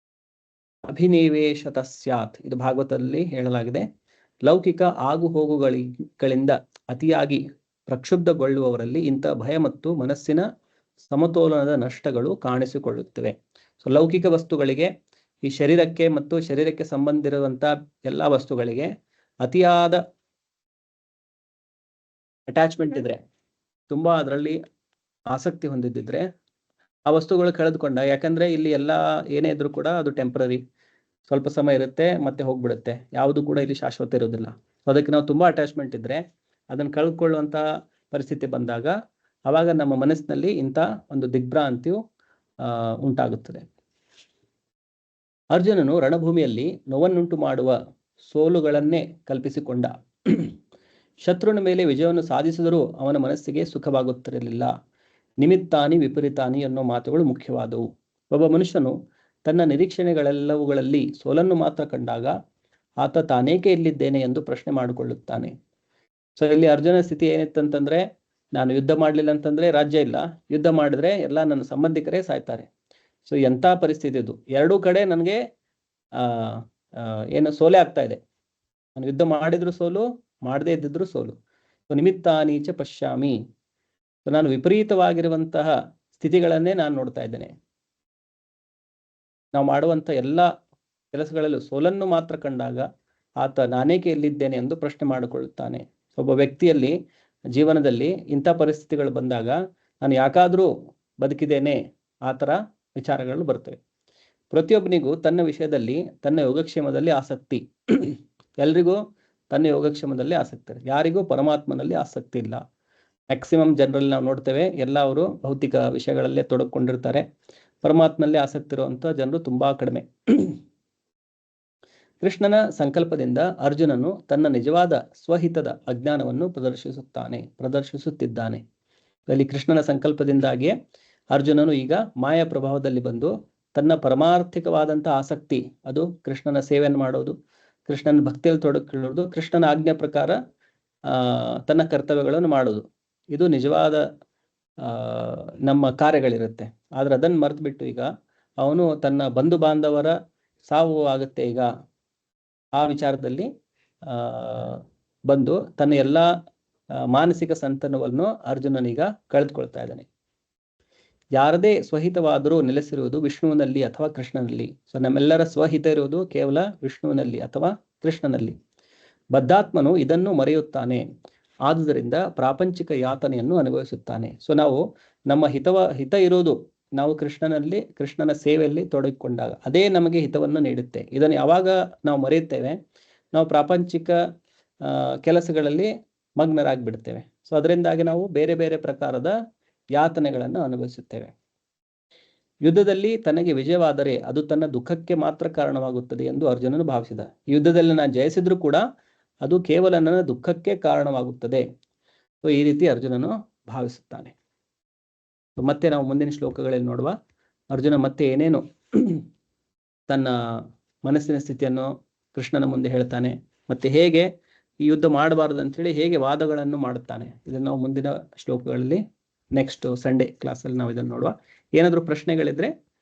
Speaker 1: ಅಭಿನಿವೇಶತ ಸ್ಯಾತ್, ಇದು ಭಾಗವತದಲ್ಲಿ ಹೇಳಲಾಗಿದೆ. ಲೌಕಿಕ ಆಗು ಹೋಗುಗಳಿಂದ ಅತಿಯಾಗಿ ಪ್ರಕ್ಷುಬ್ಧಗೊಳ್ಳುವವರಲ್ಲಿ ಇಂಥ ಭಯ ಮತ್ತು ಮನಸ್ಸಿನ ಸಮತೋಲನದ ನಷ್ಟಗಳು ಕಾಣಿಸಿಕೊಳ್ಳುತ್ತವೆ. ಸೊ ಲೌಕಿಕ ವಸ್ತುಗಳಿಗೆ, ಈ ಶರೀರಕ್ಕೆ ಮತ್ತು ಶರೀರಕ್ಕೆ ಸಂಬಂಧಿರುವಂತ ಎಲ್ಲಾ ವಸ್ತುಗಳಿಗೆ ಅತಿಯಾದ ಅಟ್ಯಾಚ್ಮೆಂಟ್ ಇದ್ರೆ, ತುಂಬಾ ಅದರಲ್ಲಿ ಆಸಕ್ತಿ ಹೊಂದಿದ್ದಿದ್ರೆ ಆ ವಸ್ತುಗಳು ಕಳೆದುಕೊಂಡ. ಯಾಕಂದ್ರೆ ಇಲ್ಲಿ ಎಲ್ಲ ಏನೇ ಇದ್ರೂ ಕೂಡ ಅದು ಟೆಂಪರರಿ, ಸ್ವಲ್ಪ ಸಮಯ ಇರುತ್ತೆ ಮತ್ತೆ ಹೋಗ್ಬಿಡುತ್ತೆ. ಯಾವುದು ಕೂಡ ಇಲ್ಲಿ ಶಾಶ್ವತ ಇರೋದಿಲ್ಲ. ಅದಕ್ಕೆ ನಾವು ತುಂಬಾ ಅಟ್ಯಾಚ್ಮೆಂಟ್ ಇದ್ರೆ ಅದನ್ನು ಕಳೆದುಕೊಳ್ಳುವಂತ ಪರಿಸ್ಥಿತಿ ಬಂದಾಗ ಅವಾಗ ನಮ್ಮ ಮನಸ್ಸಿನಲ್ಲಿ ಇಂಥ ಒಂದು ದಿಗ್ಭ್ರಾಂತಿಯು ಉಂಟಾಗುತ್ತದೆ. ಅರ್ಜುನನು ರಣಭೂಮಿಯಲ್ಲಿ ನೋವನ್ನುಂಟು ಮಾಡುವ ಸೋಲುಗಳನ್ನೇ ಕಲ್ಪಿಸಿಕೊಂಡ. ಶತ್ರುವಿನ ಮೇಲೆ ವಿಜಯವನ್ನು ಸಾಧಿಸಿದರೂ ಅವನ ಮನಸ್ಸಿಗೆ ಸುಖವಾಗುತ್ತಿರಲಿಲ್ಲ. ನಿಮಿತ್ತಾನಿ ವಿಪರೀತಾನಿ ಅನ್ನೋ ಮಾತುಗಳು ಮುಖ್ಯವಾದವು. ಒಬ್ಬ ಮನುಷ್ಯನು ತನ್ನ ನಿರೀಕ್ಷಣೆಗಳೆಲ್ಲವುಗಳಲ್ಲಿ ಸೋಲನ್ನು ಮಾತ್ರ ಕಂಡಾಗ ಆತ ತಾನೇಕೆ ಇಲ್ಲಿದ್ದೇನೆ ಎಂದು ಪ್ರಶ್ನೆ ಮಾಡಿಕೊಳ್ಳುತ್ತಾನೆ. ಸೊ ಇಲ್ಲಿ ಅರ್ಜುನ ಸ್ಥಿತಿ ಏನಿತ್ತಂತಂದ್ರೆ, ನಾನು ಯುದ್ಧ ಮಾಡಲಿಲ್ಲ ಅಂತಂದ್ರೆ ರಾಜ್ಯ ಇಲ್ಲ, ಯುದ್ಧ ಮಾಡಿದ್ರೆ ಎಲ್ಲ ನನ್ನ ಸಂಬಂಧಿಕರೇ ಸಾಯ್ತಾರೆ. ಸೊ ಎಂಥ ಪರಿಸ್ಥಿತಿ ಇದು. ಎರಡೂ ಕಡೆ ನನಗೆ ಏನು ಸೋಲೆ ಆಗ್ತಾ ಇದೆ. ನಾನು ಯುದ್ಧ ಮಾಡಿದ್ರು ಸೋಲು, ಮಾಡದೇ ಇದ್ದಿದ್ರು ಸೋಲು. ಸೊ ನಿಮಿತ್ತಾನೀಚ ಪಶ್ಯಾಮಿ, ನಾನು ವಿಪರೀತವಾಗಿರುವಂತಹ ಸ್ಥಿತಿಗಳನ್ನೇ ನಾನು ನೋಡ್ತಾ ಇದ್ದೇನೆ. ನಾವು ಮಾಡುವಂಥ ಎಲ್ಲ ಕೆಲಸಗಳಲ್ಲೂ ಸೋಲನ್ನು ಮಾತ್ರ ಕಂಡಾಗ ಆತ ನಾನೇಕೆ ಎಲ್ಲಿದ್ದೇನೆ ಎಂದು ಪ್ರಶ್ನೆ ಮಾಡಿಕೊಳ್ಳುತ್ತಾನೆ. ಒಬ್ಬ ವ್ಯಕ್ತಿಯಲ್ಲಿ ಜೀವನದಲ್ಲಿ ಇಂಥ ಪರಿಸ್ಥಿತಿಗಳು ಬಂದಾಗ ನಾನು ಯಾಕಾದ್ರೂ ಬದುಕಿದ್ದೇನೆ, ಆ ಥರ ವಿಚಾರಗಳು ಬರ್ತವೆ. ಪ್ರತಿಯೊಬ್ಬನಿಗೂ ತನ್ನ ವಿಷಯದಲ್ಲಿ, ತನ್ನ ಯೋಗಕ್ಷೇಮದಲ್ಲಿ ಆಸಕ್ತಿ. ಎಲ್ರಿಗೂ ತನ್ನ ಯೋಗಕ್ಷೇಮದಲ್ಲಿ ಆಸಕ್ತಿ ಇದೆ, ಯಾರಿಗೂ ಪರಮಾತ್ಮನಲ್ಲಿ ಆಸಕ್ತಿ ಇಲ್ಲ. ಮ್ಯಾಕ್ಸಿಮಮ್ ಜನರಲ್ಲಿ ನಾವು ನೋಡ್ತೇವೆ, ಎಲ್ಲ ಅವರು ಭೌತಿಕ ವಿಷಯಗಳಲ್ಲೇ ತೊಡಕೊಂಡಿರ್ತಾರೆ. ಪರಮಾತ್ಮನಲ್ಲಿ ಆಸಕ್ತಿ ಇರುವಂಥ ಜನರು ತುಂಬಾ ಕಡಿಮೆ. ಕೃಷ್ಣನ ಸಂಕಲ್ಪದಿಂದ ಅರ್ಜುನನು ತನ್ನ ನಿಜವಾದ ಸ್ವಹಿತದ ಅಜ್ಞಾನವನ್ನು ಪ್ರದರ್ಶಿಸುತ್ತಿದ್ದಾನೆ. ಅಲ್ಲಿ ಕೃಷ್ಣನ ಸಂಕಲ್ಪದಿಂದಾಗಿಯೇ ಅರ್ಜುನನು ಈಗ ಮಾಯಾ ಪ್ರಭಾವದಲ್ಲಿ ಬಂದು ತನ್ನ ಪರಮಾರ್ಥಿಕವಾದಂಥ ಆಸಕ್ತಿ, ಅದು ಕೃಷ್ಣನ ಸೇವೆಯನ್ನು ಮಾಡೋದು, ಕೃಷ್ಣನ ಭಕ್ತಿಯಲ್ಲಿ ತೊಡಕೊಳ್ಳೋದು, ಕೃಷ್ಣನ ಆಜ್ಞೆ ಪ್ರಕಾರ ತನ್ನ ಕರ್ತವ್ಯಗಳನ್ನು ಮಾಡೋದು, ಇದು ನಿಜವಾದ ನಮ್ಮ ಕಾರ್ಯಗಳಿರುತ್ತೆ. ಆದ್ರೆ ಅದನ್ನು ಮರೆತುಬಿಟ್ಟು ಈಗ ಅವನು ತನ್ನ ಬಂಧು ಬಾಂಧವರ ಸಾವು ಆಗುತ್ತೆ ಈಗ ಆ ವಿಚಾರದಲ್ಲಿ ಬಂದು ತನ್ನ ಎಲ್ಲ ಮಾನಸಿಕ ಸಂತಾನವನ್ನು ಅರ್ಜುನನೀಗ ಕಳೆದುಕೊಳ್ತಾ ಇದ್ದಾನೆ. ಯಾರದೇ ಸ್ವಹಿತವಾದರೂ ನೆಲೆಸಿರುವುದು ವಿಷ್ಣುವಿನಲ್ಲಿ ಅಥವಾ ಕೃಷ್ಣನಲ್ಲಿ. ಸೊ ನಮ್ಮೆಲ್ಲರ ಸ್ವಹಿತ ಇರುವುದು ಕೇವಲ ವಿಷ್ಣುವಿನಲ್ಲಿ ಅಥವಾ ಕೃಷ್ಣನಲ್ಲಿ. ಬದ್ಧಾತ್ಮನು ಇದನ್ನು ಮರೆಯುತ್ತಾನೆ, ಆದುದರಿಂದ ಪ್ರಾಪಂಚಿಕ ಯಾತನೆಯನ್ನು ಅನುಭವಿಸುತ್ತಾನೆ. ಸೊ ನಾವು ನಮ್ಮ ಹಿತ ಇರೋದು ನಾವು ಕೃಷ್ಣನಲ್ಲಿ, ಕೃಷ್ಣನ ಸೇವೆಯಲ್ಲಿ ತೊಡಗಿಕೊಂಡಾಗ ಅದೇ ನಮಗೆ ಹಿತವನ್ನು ನೀಡುತ್ತೆ. ಇದನ್ನು ಯಾವಾಗ ನಾವು ಮರೆಯುತ್ತೇವೆ, ನಾವು ಪ್ರಾಪಂಚಿಕ ಕೆಲಸಗಳಲ್ಲಿ ಮಗ್ನರಾಗ್ಬಿಡ್ತೇವೆ. ಸೊ ಅದರಿಂದಾಗಿ ನಾವು ಬೇರೆ ಬೇರೆ ಪ್ರಕಾರದ ಯಾತನೆಗಳನ್ನು ಅನುಭವಿಸುತ್ತೇವೆ. ಯುದ್ಧದಲ್ಲಿ ತನಗೆ ವಿಜಯವಾದರೆ ಅದು ತನ್ನ ದುಃಖಕ್ಕೆ ಮಾತ್ರ ಕಾರಣವಾಗುತ್ತದೆ ಎಂದು ಅರ್ಜುನನು ಭಾವಿಸಿದ. ಯುದ್ಧದಲ್ಲಿ ನಾನು ಜಯಿಸಿದ್ರು ಕೂಡ ಅದು ಕೇವಲ ನನ್ನ ದುಃಖಕ್ಕೆ ಕಾರಣವಾಗುತ್ತದೆ. ಸೊ ಈ ರೀತಿ ಅರ್ಜುನನು ಭಾವಿಸುತ್ತಾನೆ. ಮತ್ತೆ ನಾವು ಮುಂದಿನ ಶ್ಲೋಕಗಳಲ್ಲಿ ನೋಡುವ ಅರ್ಜುನ ಮತ್ತೆ ಏನೇನು ತನ್ನ ಮನಸ್ಸಿನ ಸ್ಥಿತಿಯನ್ನು ಕೃಷ್ಣನ ಮುಂದೆ ಹೇಳ್ತಾನೆ, ಮತ್ತೆ ಹೇಗೆ ಈ ಯುದ್ಧ ಮಾಡಬಾರದು ಅಂತೇಳಿ ಹೇಗೆ ವಾದಗಳನ್ನು ಮಾಡುತ್ತಾನೆ. ಇದನ್ನು ನಾವು ಮುಂದಿನ ಶ್ಲೋಕಗಳಲ್ಲಿ ನೆಕ್ಸ್ಟ್ ಸಂಡೇ ಕ್ಲಾಸಲ್ಲಿ ನಾವು ಇದನ್ನು ನೋಡುವ. ಏನಾದರೂ ಪ್ರಶ್ನೆಗಳಿದ್ರೆ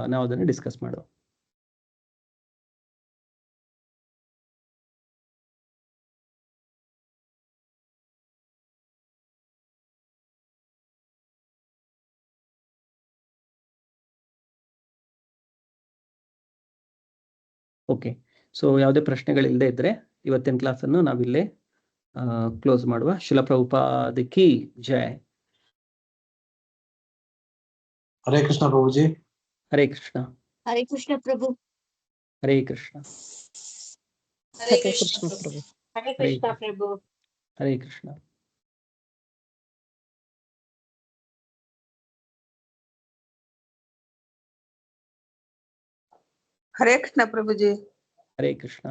Speaker 1: ನಾವು ಅದನ್ನು ಡಿಸ್ಕಸ್ ಮಾಡುವ. ಓಕೆ, ಸೊ ಯಾವುದೇ ಪ್ರಶ್ನೆಗಳಿಲ್ಲದೆ ಇದ್ರೆ ಇವತ್ತಿನ ಕ್ಲಾಸನ್ನು ನಾವಿಲ್ಲೇ ಕ್ಲೋಸ್ ಮಾಡುವ. ಶಿಲ ಪ್ರಭುಪಾದ ಕಿ ಜಯ.
Speaker 3: ಹರೇ ಕೃಷ್ಣ ಪ್ರಭುಜಿ.
Speaker 1: ಹರೇ ಕೃಷ್ಣ.
Speaker 4: ಹರೇ ಕೃಷ್ಣ ಪ್ರಭು.
Speaker 1: ಹರೇ ಕೃಷ್ಣ.
Speaker 4: ಹರೇ ಕೃಷ್ಣ ಪ್ರಭು. ಹರೇ ಕೃಷ್ಣ ಪ್ರಭು.
Speaker 1: ಹರೇ ಕೃಷ್ಣ.
Speaker 5: ಹರೇ ಕೃಷ್ಣ ಪ್ರಭುಜಿ.
Speaker 1: ಹರೇ ಕೃಷ್ಣ.